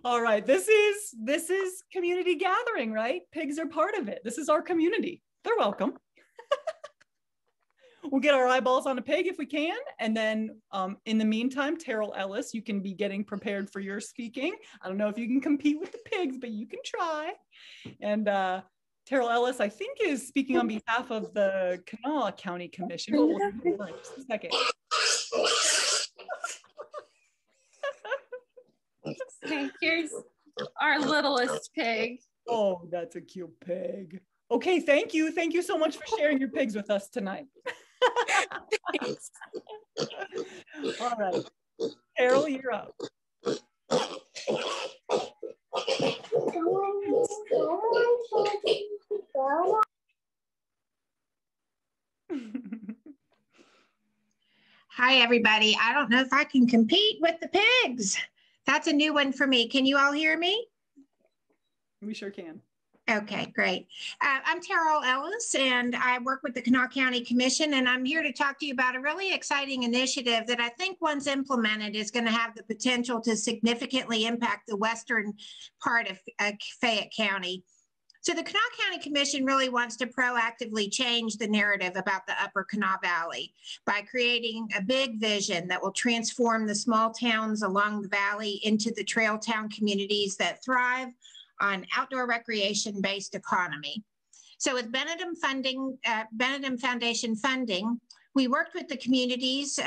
All right, this is community gathering, right? Pigs are part of it. This is our community. They're welcome. We'll get our eyeballs on a pig if we can. And then in the meantime, Terrell Ellis, you can be getting prepared for your speaking. I don't know if you can compete with the pigs, but you can try. And Terrell Ellis, I think, is speaking on behalf of the Kanawha County Commission. But we'll do that in just a second. Okay, here's our littlest pig. Oh, that's a cute pig. Okay, thank you. Thank you so much for sharing your pigs with us tonight. Thanks. All right, Carol, you're up. Hi, everybody. I don't know if I can compete with the pigs. That's a new one for me. Can you all hear me? We sure can. Okay, great. I'm Terrell Ellis, and I work with the Kanawha County Commission, and I'm here to talk to you about a really exciting initiative that I think, once implemented, is going to have the potential to significantly impact the western part of Fayette County. So the Kanawha County Commission really wants to proactively change the narrative about the Upper Kanawha Valley by creating a big vision that will transform the small towns along the valley into the trail town communities that thrive on outdoor recreation-based economy. So with Benedum Foundation funding, we worked with the communities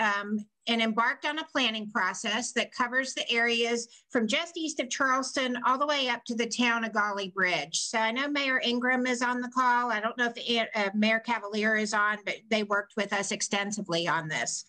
and embarked on a planning process that covers the areas from just east of Charleston all the way up to the town of Golly Bridge. So I know Mayor Ingram is on the call. I don't know if Mayor Cavalier is on, but they worked with us extensively on this.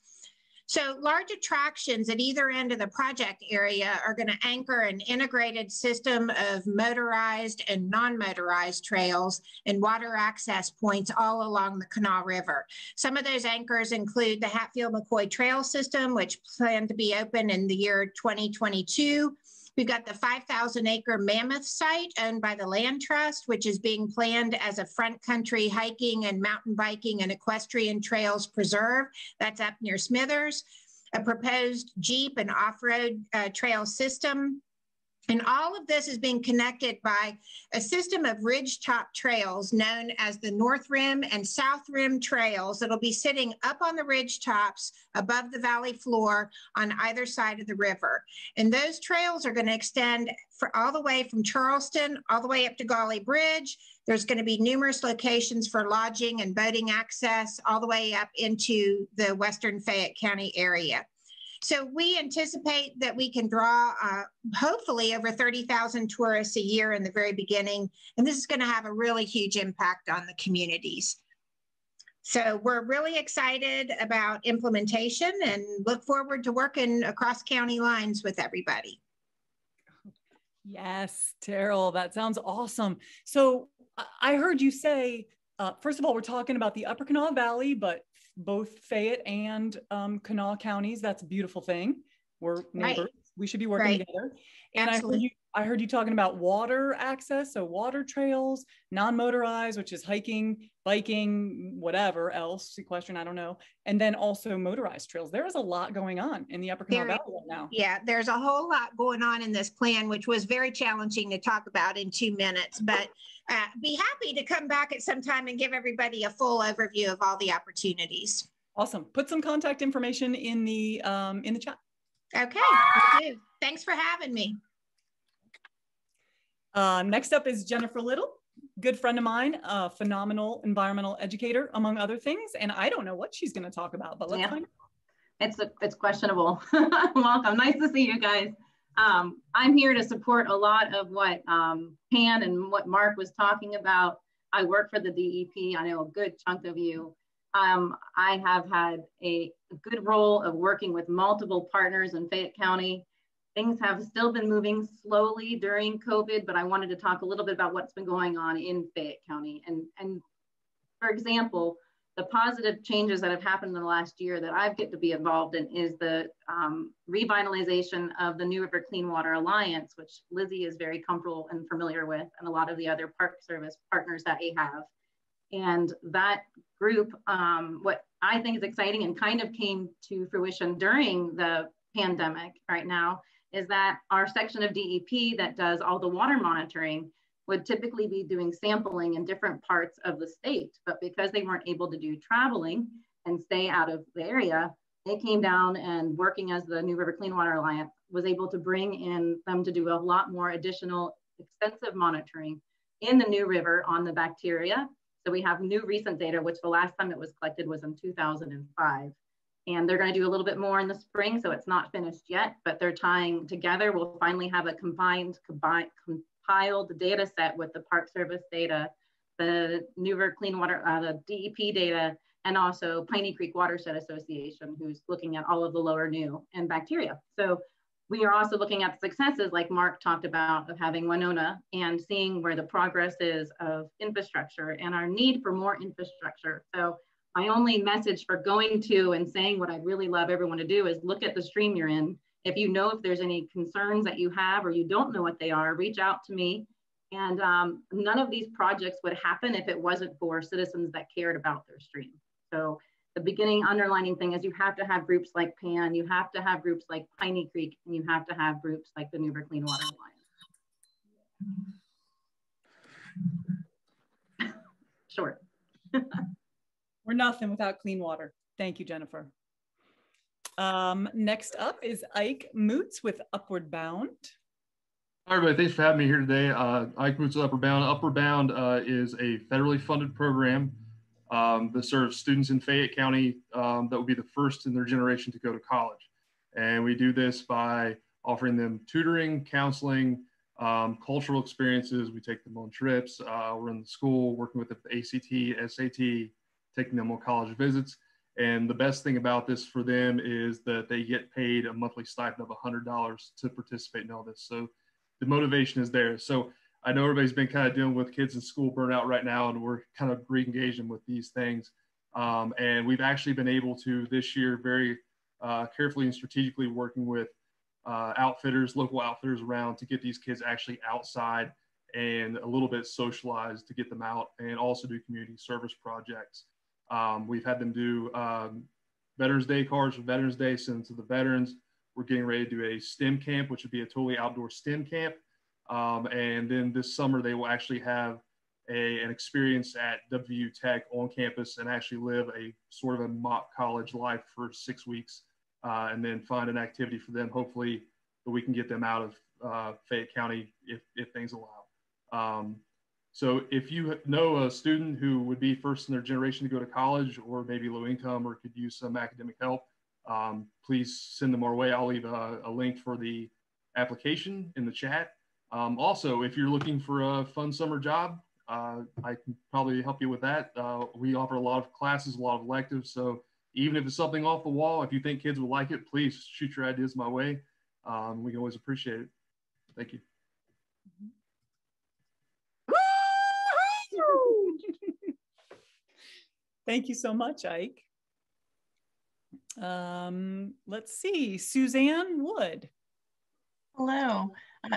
So large attractions at either end of the project area are going to anchor an integrated system of motorized and non-motorized trails and water access points all along the Kanawha River. Some of those anchors include the Hatfield-McCoy Trail System, which planned to be open in the year 2022. We've got the 5,000-acre Mammoth site owned by the Land Trust, which is being planned as a front country hiking and mountain biking and equestrian trails preserve. That's up near Smithers. A proposed Jeep and off-road trail system And all of this is being connected by a system of ridgetop trails known as the North Rim and South Rim trails that'll be sitting up on the ridge tops above the valley floor on either side of the river. And those trails are going to extend all the way from Charleston all the way up to Gauley Bridge. There's going to be numerous locations for lodging and boating access all the way up into the western Fayette County area. So we anticipate that we can draw hopefully over 30,000 tourists a year in the very beginning. And this is going to have a really huge impact on the communities. So we're really excited about implementation and look forward to working across county lines with everybody. Yes, Terrell, that sounds awesome. So I heard you say, first of all, we're talking about the Upper Kanawha Valley, but both Fayette and Kanawha counties. That's a beautiful thing. We're neighbors. Right. We should be working together. And I heard you talking about water access, so water trails, non-motorized, which is hiking, biking, whatever else, equestrian, I don't know. And then also motorized trails. There is a lot going on in the Upper Kanawha Valley right now. Yeah, there's a whole lot going on in this plan, which was very challenging to talk about in 2 minutes, but be happy to come back at some time and give everybody a full overview of all the opportunities. Awesome. Put some contact information in the chat. Okay, will do. Thanks for having me. Next up is Jennifer Little, good friend of mine, a phenomenal environmental educator, among other things. And I don't know what she's going to talk about, but let's find out. It's questionable. Welcome. Nice to see you guys. I'm here to support a lot of what Pan and what Mark was talking about. I work for the DEP. I know a good chunk of you. I have had a good role of working with multiple partners in Fayette County. Things have still been moving slowly during COVID, but I wanted to talk a little bit about what's been going on in Fayette County. And for example, the positive changes that have happened in the last year that I've get to be involved in is the revitalization of the New River Clean Water Alliance, which Lizzie is very comfortable and familiar with, and a lot of the other Park Service partners that we have. And that group, what I think is exciting and kind of came to fruition during the pandemic right now, is that our section of DEP that does all the water monitoring would typically be doing sampling in different parts of the state. But because they weren't able to do traveling and stay out of the area, they came down and working as the New River Clean Water Alliance was able to bring in them to do a lot more additional extensive monitoring in the New River on the bacteria. So we have new recent data, which the last time it was collected was in 2005. And they're going to do a little bit more in the spring, so it's not finished yet, but they're tying together. We'll finally have a compiled data set with the Park Service data, the New River Clean Water, the DEP data, and also Piney Creek Watershed Association, who's looking at all of the lower new and bacteria. So we are also looking at the successes, like Mark talked about, of having Winona and seeing where the progress is of infrastructure and our need for more infrastructure. So my only message for going to and saying what I'd really love everyone to do is look at the stream you're in. If you know if there's any concerns that you have or you don't know what they are, reach out to me. And none of these projects would happen if it wasn't for citizens that cared about their stream. So the beginning underlining thing is you have to have groups like PAN, you have to have groups like Piney Creek, and you have to have groups like the New River Clean Water Alliance. Short. We're nothing without clean water. Thank you, Jennifer. Next up is Ike Moots with Upward Bound. Hi, everybody. Thanks for having me here today. Ike Moots with Upward Bound. Upward Bound is a federally funded program that serves students in Fayette County that will be the first in their generation to go to college. And we do this by offering them tutoring, counseling, cultural experiences. We take them on trips. We're in the school working with the ACT, SAT, taking them on college visits. And the best thing about this for them is that they get paid a monthly stipend of $100 to participate in all this. So the motivation is there. So I know everybody's been kind of dealing with kids in school burnout right now, and we're kind of re-engaging with these things. And we've actually been able to this year very carefully and strategically working with outfitters, local outfitters around to get these kids actually outside and a little bit socialized to get them out, and also do community service projects. We've had them do Veterans Day cards for Veterans Day, send to the veterans. we're getting ready to do a STEM camp, which would be a totally outdoor STEM camp. And then this summer, they will actually have an experience at WU Tech on campus and actually live a sort of a mock college life for 6 weeks, and then find an activity for them, hopefully, that we can get them out of Fayette County if things allow. So if you know a student who would be first in their generation to go to college, or maybe low income, or could use some academic help, please send them our way. I'll leave a link for the application in the chat. Also, if you're looking for a fun summer job, I can probably help you with that. We offer a lot of classes, a lot of electives. So even if it's something off the wall, if you think kids will like it, please shoot your ideas my way. We can always appreciate it. Thank you. Thank you so much, Ike. Let's see, Suzanne Wood. Hello.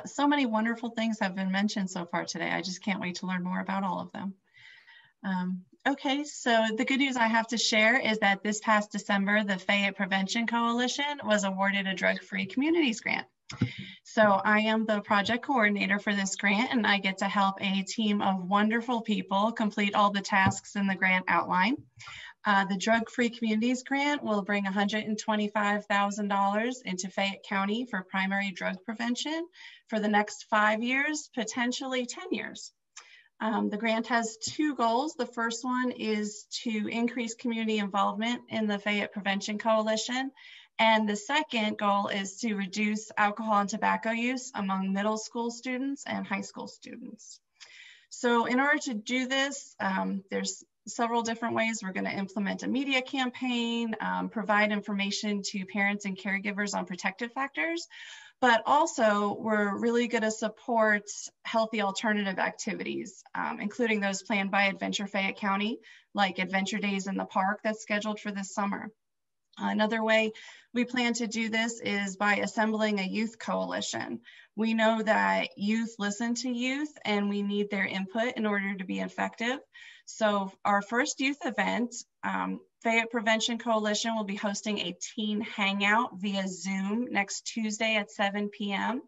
So many wonderful things have been mentioned so far today. I just can't wait to learn more about all of them. Okay, so the good news I have to share is that this past December, the Fayette Prevention Coalition was awarded a drug-free communities grant. So I am the project coordinator for this grant, and I get to help a team of wonderful people complete all the tasks in the grant outline. The Drug-Free Communities Grant will bring $125,000 into Fayette County for primary drug prevention for the next 5 years, potentially 10 years. The grant has two goals. The first one is to increase community involvement in the Fayette Prevention Coalition. And the second goal is to reduce alcohol and tobacco use among middle school students and high school students. So in order to do this, there's several different ways. We're going to implement a media campaign, provide information to parents and caregivers on protective factors, but also we're really going to support healthy alternative activities, including those planned by Adventure Fayette County, like Adventure Days in the Park that's scheduled for this summer. Another way we plan to do this is by assembling a youth coalition. We know that youth listen to youth and we need their input in order to be effective. So our first youth event, Fayette Prevention Coalition will be hosting a teen hangout via Zoom next Tuesday at 7 p.m.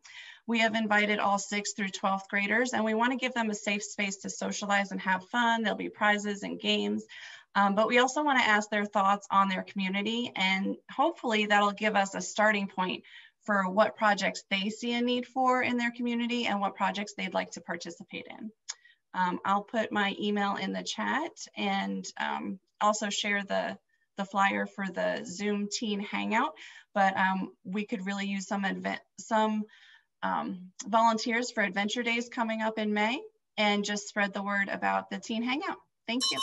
We have invited all 6th through 12th graders, and we want to give them a safe space to socialize and have fun. There'll be prizes and games. But we also want to ask their thoughts on their community, and hopefully that'll give us a starting point for what projects they see a need for in their community and what projects they'd like to participate in. I'll put my email in the chat and also share the flyer for the Zoom Teen Hangout, but we could really use some volunteers for Adventure Days coming up in May, and just spread the word about the Teen Hangout. Thank you.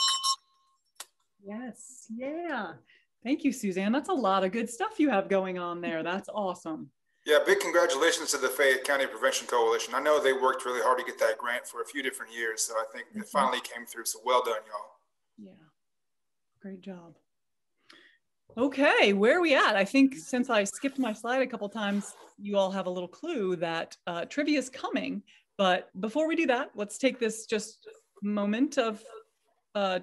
Yes, yeah. Thank you, Suzanne. That's a lot of good stuff you have going on there. That's awesome. Yeah, big congratulations to the Fayette County Prevention Coalition. I know they worked really hard to get that grant for a few different years, so I think it finally came through. So well done, y'all. Yeah, great job. Okay, where are we at? I think since I skipped my slide a couple times, you all have a little clue that trivia is coming. But before we do that, let's take this just moment of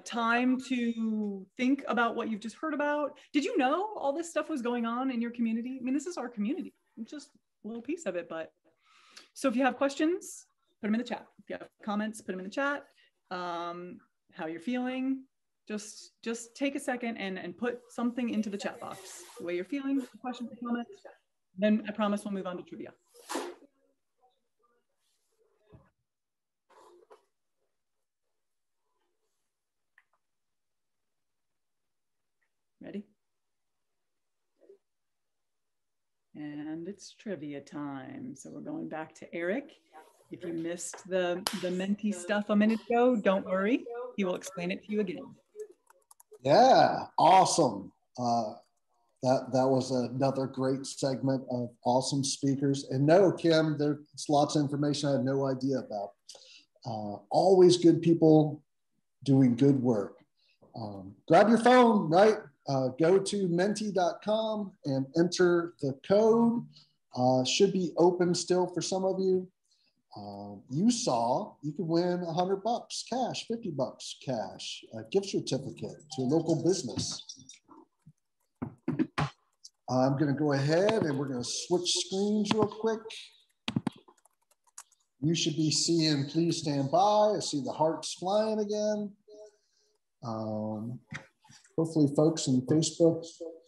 time to think about what you've just heard about. Did you know all this stuff was going on in your community? I mean, this is our community. It's just a little piece of it, but so if you have questions, put them in the chat. If you have comments, put them in the chat. How you're feeling, just take a second and put something into the chat box. The way you're feeling, questions, comments. Then I promise we'll move on to trivia. Ready? And it's trivia time. So we're going back to Eric. If you missed the Menti stuff a minute ago, don't worry. He will explain it to you again. Yeah, awesome. That was another great segment of awesome speakers. And no, Kim, there's lots of information I had no idea about. Always good people doing good work. Grab your phone, right? Go to menti.com and enter the code. Should be open still for some of you. You saw you could win $100 cash, $50 cash, a gift certificate to a local business. I'm going to go ahead and we're going to switch screens real quick. You should be seeing, please stand by. I see the hearts flying again. Hopefully folks in Facebook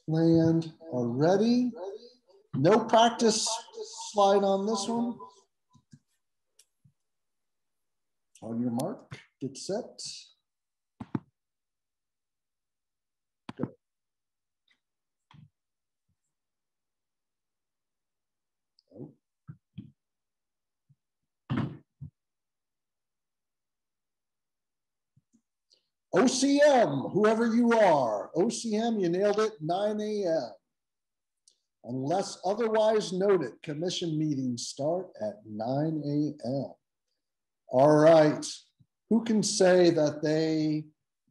land are ready. No practice slide on this one. On your mark, get set. Go. Oh. OCM, whoever you are, OCM, you nailed it, 9 a.m. Unless otherwise noted, commission meetings start at 9 a.m. All right, who can say that they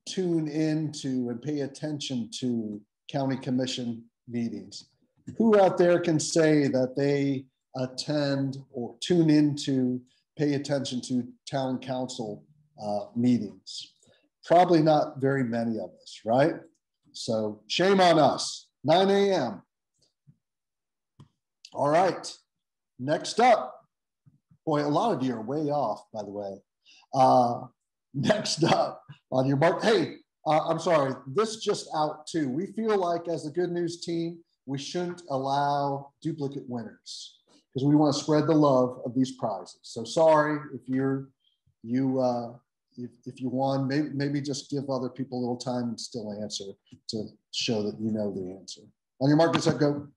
tune into and pay attention to county commission meetings? Who out there can say that they attend or tune into, pay attention to town council meetings? Probably not very many of us, right? So shame on us, 9 a.m. All right, next up. Boy, a lot of you are way off, by the way. Next up on your mark. Hey, I'm sorry, this just out too. We feel like as the Good News team, we shouldn't allow duplicate winners because we want to spread the love of these prizes. So sorry if if you won, maybe just give other people a little time and still answer to show that you know the answer. On your mark, get set, go.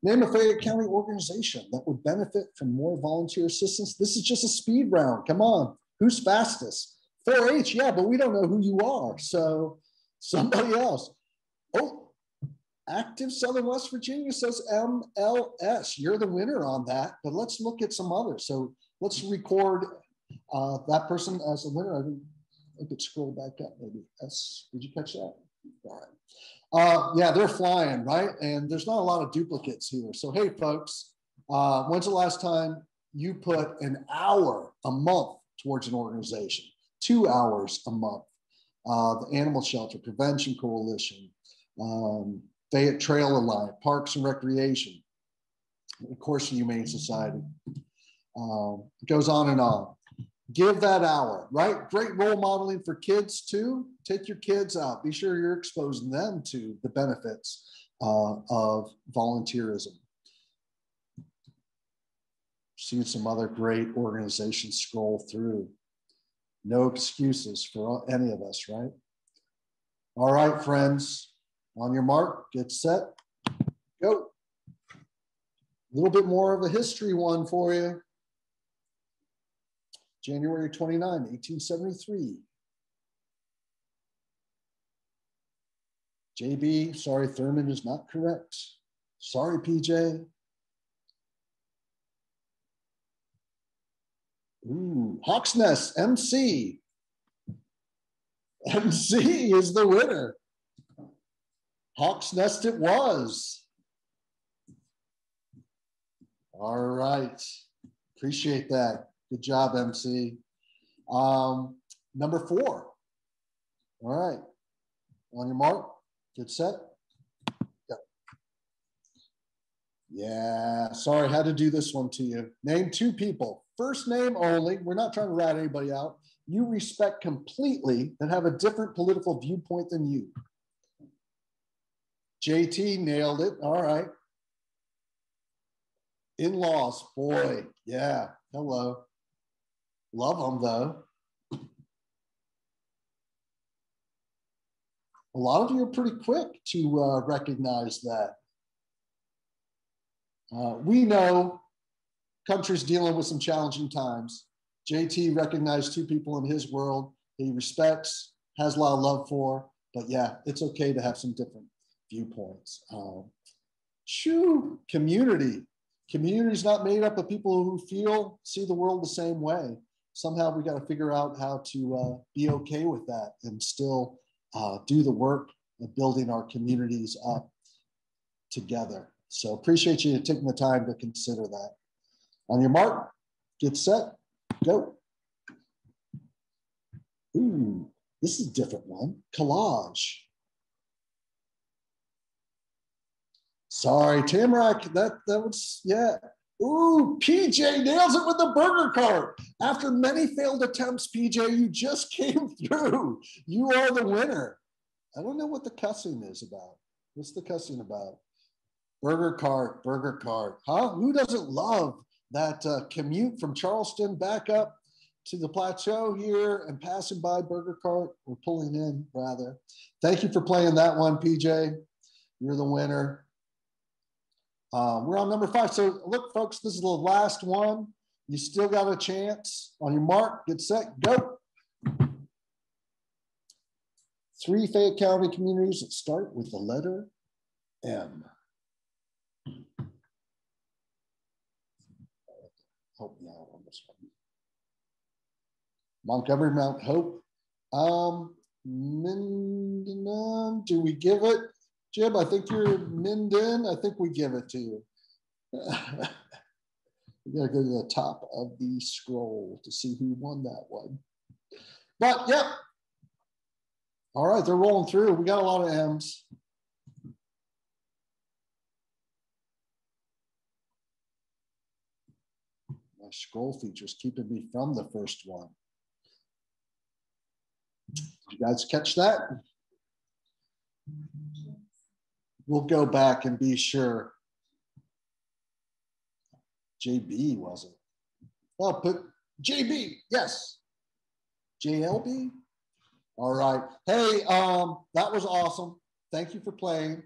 Name a Fayette County organization that would benefit from more volunteer assistance. This is just a speed round. Come on. Who's fastest? 4-H, yeah, but we don't know who you are. So somebody else. Oh, Active Southern West Virginia says MLS. You're the winner on that, but let's look at some others. So let's record that person as a winner. I could scroll back up maybe. Did you catch that? All right. Yeah, they're flying, right? And there's not a lot of duplicates here. So, hey, folks, when's the last time you put an hour a month towards an organization? 2 hours a month? The Animal Shelter Prevention Coalition, Fayette Trail Alliance, Parks and Recreation, of course, the Humane Society. It goes on and on. Give that hour, right? Great role modeling for kids too. Take your kids out. Be sure you're exposing them to the benefits of volunteerism. Seeing some other great organizations scroll through. No excuses for any of us, right? All right, friends. On your mark, get set, go. A little bit more of a history one for you. January 29, 1873. JB, sorry, Thurman is not correct. Sorry, PJ. Ooh, Hawk's Nest, MC. MC is the winner. Hawk's Nest it was. All right, appreciate that. Good job, MC. Number 4. All right. On your mark, get set. Go. Yeah, sorry, had to do this one to you. Name 2 people. First name only. We're not trying to rat anybody out. You respect completely that have a different political viewpoint than you. JT nailed it. All right. In-laws, boy, yeah, hello. Love them though. A lot of you are pretty quick to recognize that. We know country's dealing with some challenging times. JT recognized 2 people in his world he respects, has a lot of love for, but yeah, it's okay to have some different viewpoints. Community. Community is not made up of people who see the world the same way. Somehow we got to figure out how to be okay with that and still do the work of building our communities up together. So appreciate you taking the time to consider that. On your mark, get set, go. Ooh, this is a different one. Collage. Sorry, Tamarack, that was, yeah. Ooh, PJ nails it with the burger cart. After many failed attempts, PJ, you just came through. You are the winner. I don't know what the cussing is about. What's the cussing about? Burger cart, huh? Who doesn't love that commute from Charleston back up to the plateau here and passing by burger cart, or pulling in rather. Thank you for playing that one, PJ. You're the winner. We're on number 5. So look, folks, this is the last one. You still got a chance. On your mark, get set, go. 3 Fayette County communities that start with the letter M. Help me out on this one. Montgomery, Mount Hope. Minden, do we give it? Jim, I think you're Minden. I think we give it to you. We gotta go to the top of the scroll to see who won that one. But yep. All right, they're rolling through. We got a lot of M's. My scroll feature's keeping me from the first one. Did you guys catch that? We'll go back and be sure. JB wasn't. Oh, put JB, yes. JLB? All right. Hey, that was awesome. Thank you for playing.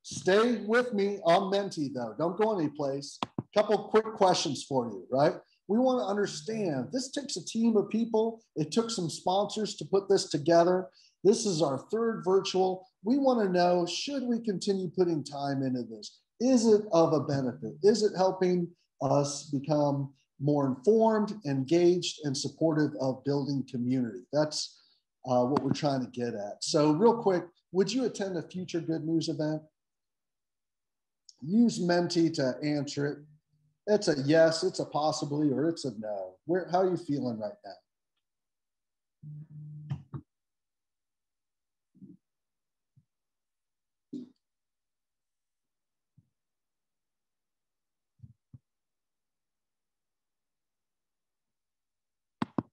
Stay with me on Menti though. Don't go anyplace. Couple quick questions for you, right? We want to understand this takes a team of people. It took some sponsors to put this together. This is our 3rd virtual. We want to know, should we continue putting time into this? Is it of a benefit? Is it helping us become more informed, engaged, and supportive of building community? That's what we're trying to get at. So real quick, would you attend a future Good News event? Use Menti to answer it. It's a yes, it's a possibly, or it's a no. How are you feeling right now? I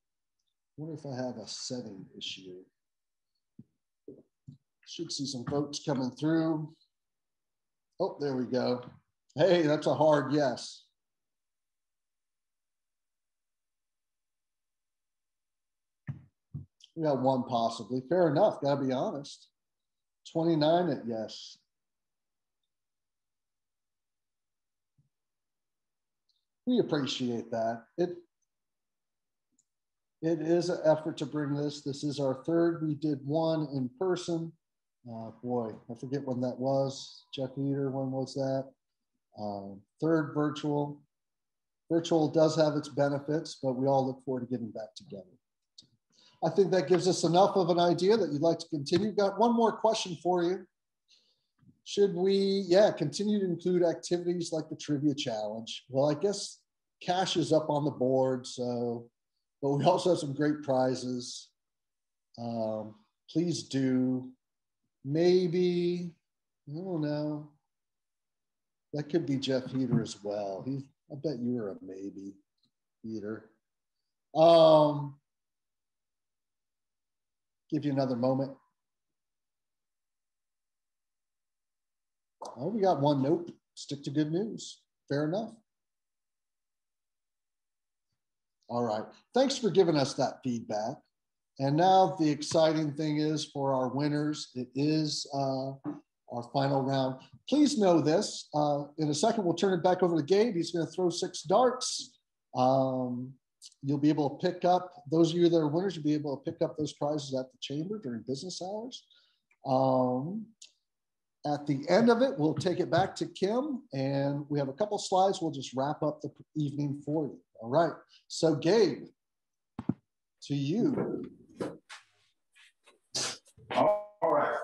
wonder if I have a setting issue. Should see some votes coming through. Oh, there we go. Hey, that's a hard yes. We got one possibly. Fair enough, gotta be honest. 29 at yes. We appreciate that. It is an effort to bring this. This is our 3rd. We did one in person. Boy, I forget when that was. Jeff Eater, when was that? 3rd virtual. Virtual does have its benefits, but we all look forward to getting back together. I think that gives us enough of an idea that you'd like to continue. Got one more question for you. Should we, continue to include activities like the trivia challenge? Well, I guess cash is up on the board, so, but we also have some great prizes. Please do. Maybe, I don't know. That could be Jeff Heater as well. I bet you were a maybe, Heater. Give you another moment. Oh, we got one. Nope. Stick to Good News. Fair enough. All right. Thanks for giving us that feedback. And now the exciting thing is for our winners, it is our final round. Please know this. In a second, we'll turn it back over to Gabe. He's going to throw 6 darts. You'll be able to pick up, those of you that are winners, you'll be able to pick up those prizes at the chamber during business hours. At the end of it, we'll take it back to Kim, and we have a couple slides. We'll just wrap up the evening for you. All right. So Gabe, to you. All right.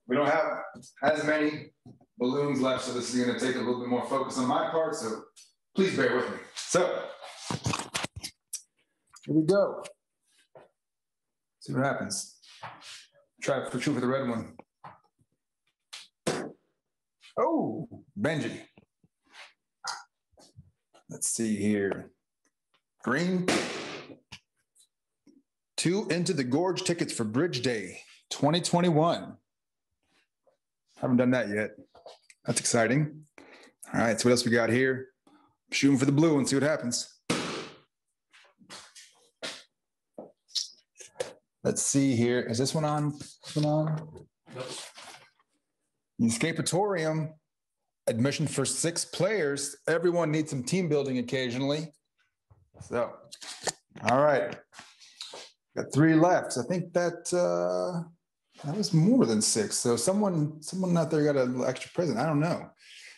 We don't have as many balloons left, so this is going to take a little bit more focus on my part, so please bear with me. So here we go. See what happens. Try for two for the red one. Oh, Benji. Let's see here. Green. 2 Into the Gorge tickets for Bridge Day 2021. Haven't done that yet. That's exciting. All right, so what else we got here? Shooting for the blue and see what happens. Let's see here. Is this one on? This one on? Nope. The Escapatorium, admission for 6 players. Everyone needs some team building occasionally. So, all right. Got 3 left. So I think that that was more than 6. So someone out there got an extra present. I don't know.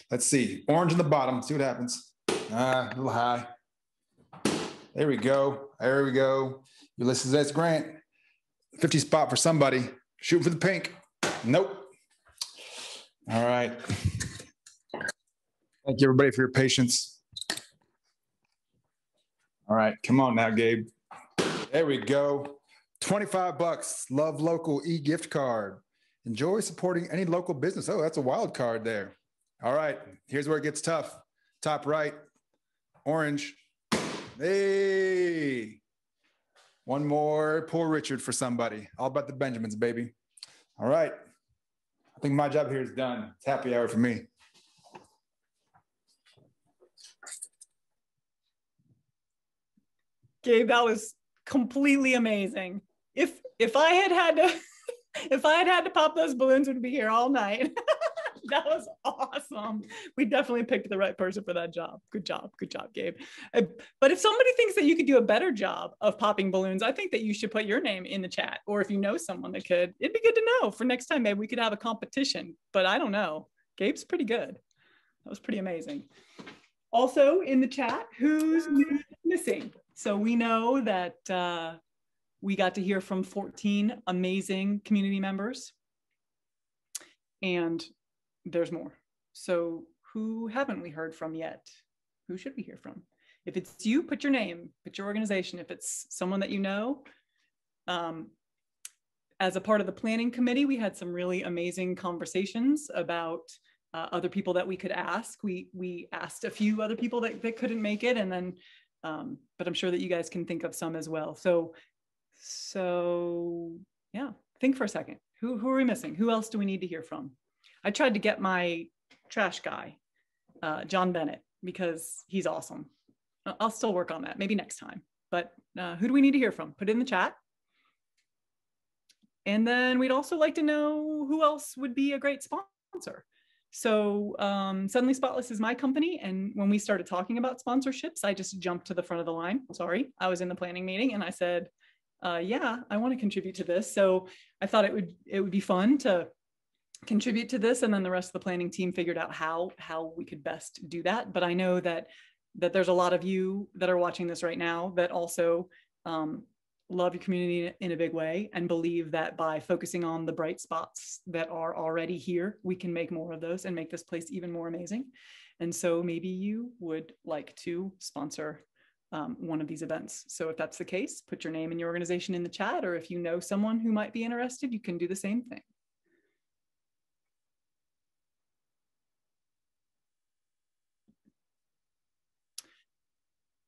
Let's see. Orange in the bottom. See what happens. A little high. There we go. There we go. Ulysses S. Grant. 50 spot for somebody. Shoot for the pink. Nope. All right. Thank you, everybody, for your patience. All right. Come on now, Gabe. There we go. 25 bucks. Love Local e-gift card. Enjoy supporting any local business. Oh, that's a wild card there. All right. Here's where it gets tough. Top right. Orange. Hey. One more. Poor Richard for somebody. All about the Benjamins, baby. All right. I think my job here is done. It's happy hour for me. Gabe, that was completely amazing. If I had to if I had to pop those balloons, we'd be here all night. That was awesome. We definitely picked the right person for that job. Good job, Gabe. But if somebody thinks that you could do a better job of popping balloons, I think that you should put your name in the chat. Or if you know someone that could, it'd be good to know for next time. Maybe we could have a competition, but I don't know. Gabe's pretty good. That was pretty amazing. Also in the chat, who's missing? So we know that we got to hear from 14 amazing community members, and there's more. So who haven't we heard from yet? Who should we hear from? If it's you, put your name, put your organization. If it's someone that you know, as a part of the planning committee, we had some really amazing conversations about other people that we could ask. We asked a few other people that couldn't make it, and then, but I'm sure that you guys can think of some as well. So yeah, think for a second. Who are we missing? Who else do we need to hear from? I tried to get my trash guy, John Bennett, because he's awesome. I'll still work on that, maybe next time. But who do we need to hear from? Put it in the chat. And then we'd also like to know who else would be a great sponsor. So Suddenly Spotless is my company. And when we started talking about sponsorships, I just jumped to the front of the line. Sorry, I was in the planning meeting and I said, yeah, I want to contribute to this. So I thought it would be fun to contribute to this, and then the rest of the planning team figured out how we could best do that. But I know that there's a lot of you that are watching this right now that also love your community in a big way and believe that by focusing on the bright spots that are already here, we can make more of those and make this place even more amazing. And so maybe you would like to sponsor one of these events. So if that's the case, put your name and your organization in the chat, or if you know someone who might be interested, you can do the same thing.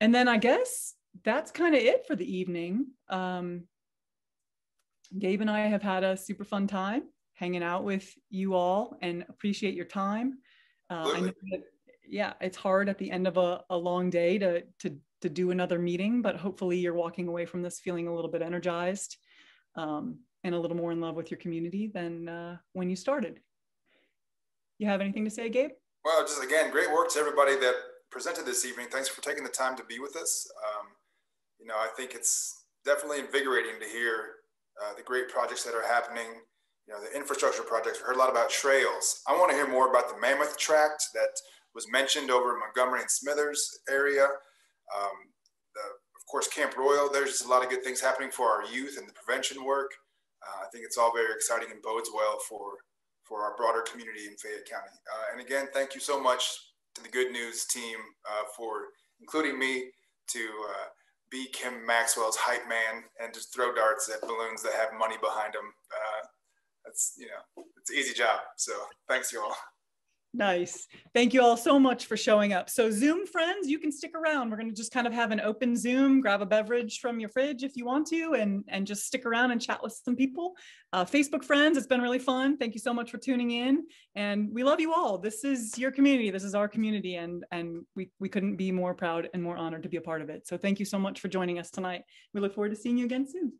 And then I guess that's kind of it for the evening. Gabe and I have had a super fun time hanging out with you all and appreciate your time. I know that, yeah, it's hard at the end of a long day to do another meeting, but hopefully you're walking away from this feeling a little bit energized and a little more in love with your community than when you started. You have anything to say, Gabe? Well, just again, great work to everybody that presented this evening. Thanks for taking the time to be with us. You know, I think it's definitely invigorating to hear the great projects that are happening. You know, the infrastructure projects. We heard a lot about trails. I want to hear more about the Mammoth Tract that was mentioned over in Montgomery and Smithers area. Of course, Camp Royal. There's just a lot of good things happening for our youth and the prevention work. I think it's all very exciting and bodes well for our broader community in Fayette County. And again, thank you so much to the Good News team for including me to be Kim Maxwell's hype man and just throw darts at balloons that have money behind them. That's, you know, it's an easy job. So thanks you all. Nice. Thank you all so much for showing up. So Zoom friends, you can stick around. We're going to just kind of have an open Zoom, grab a beverage from your fridge if you want to, and just stick around and chat with some people. Facebook friends, it's been really fun. Thank you so much for tuning in. And we love you all. This is your community. This is our community. And we couldn't be more proud and more honored to be a part of it. So thank you so much for joining us tonight. We look forward to seeing you again soon.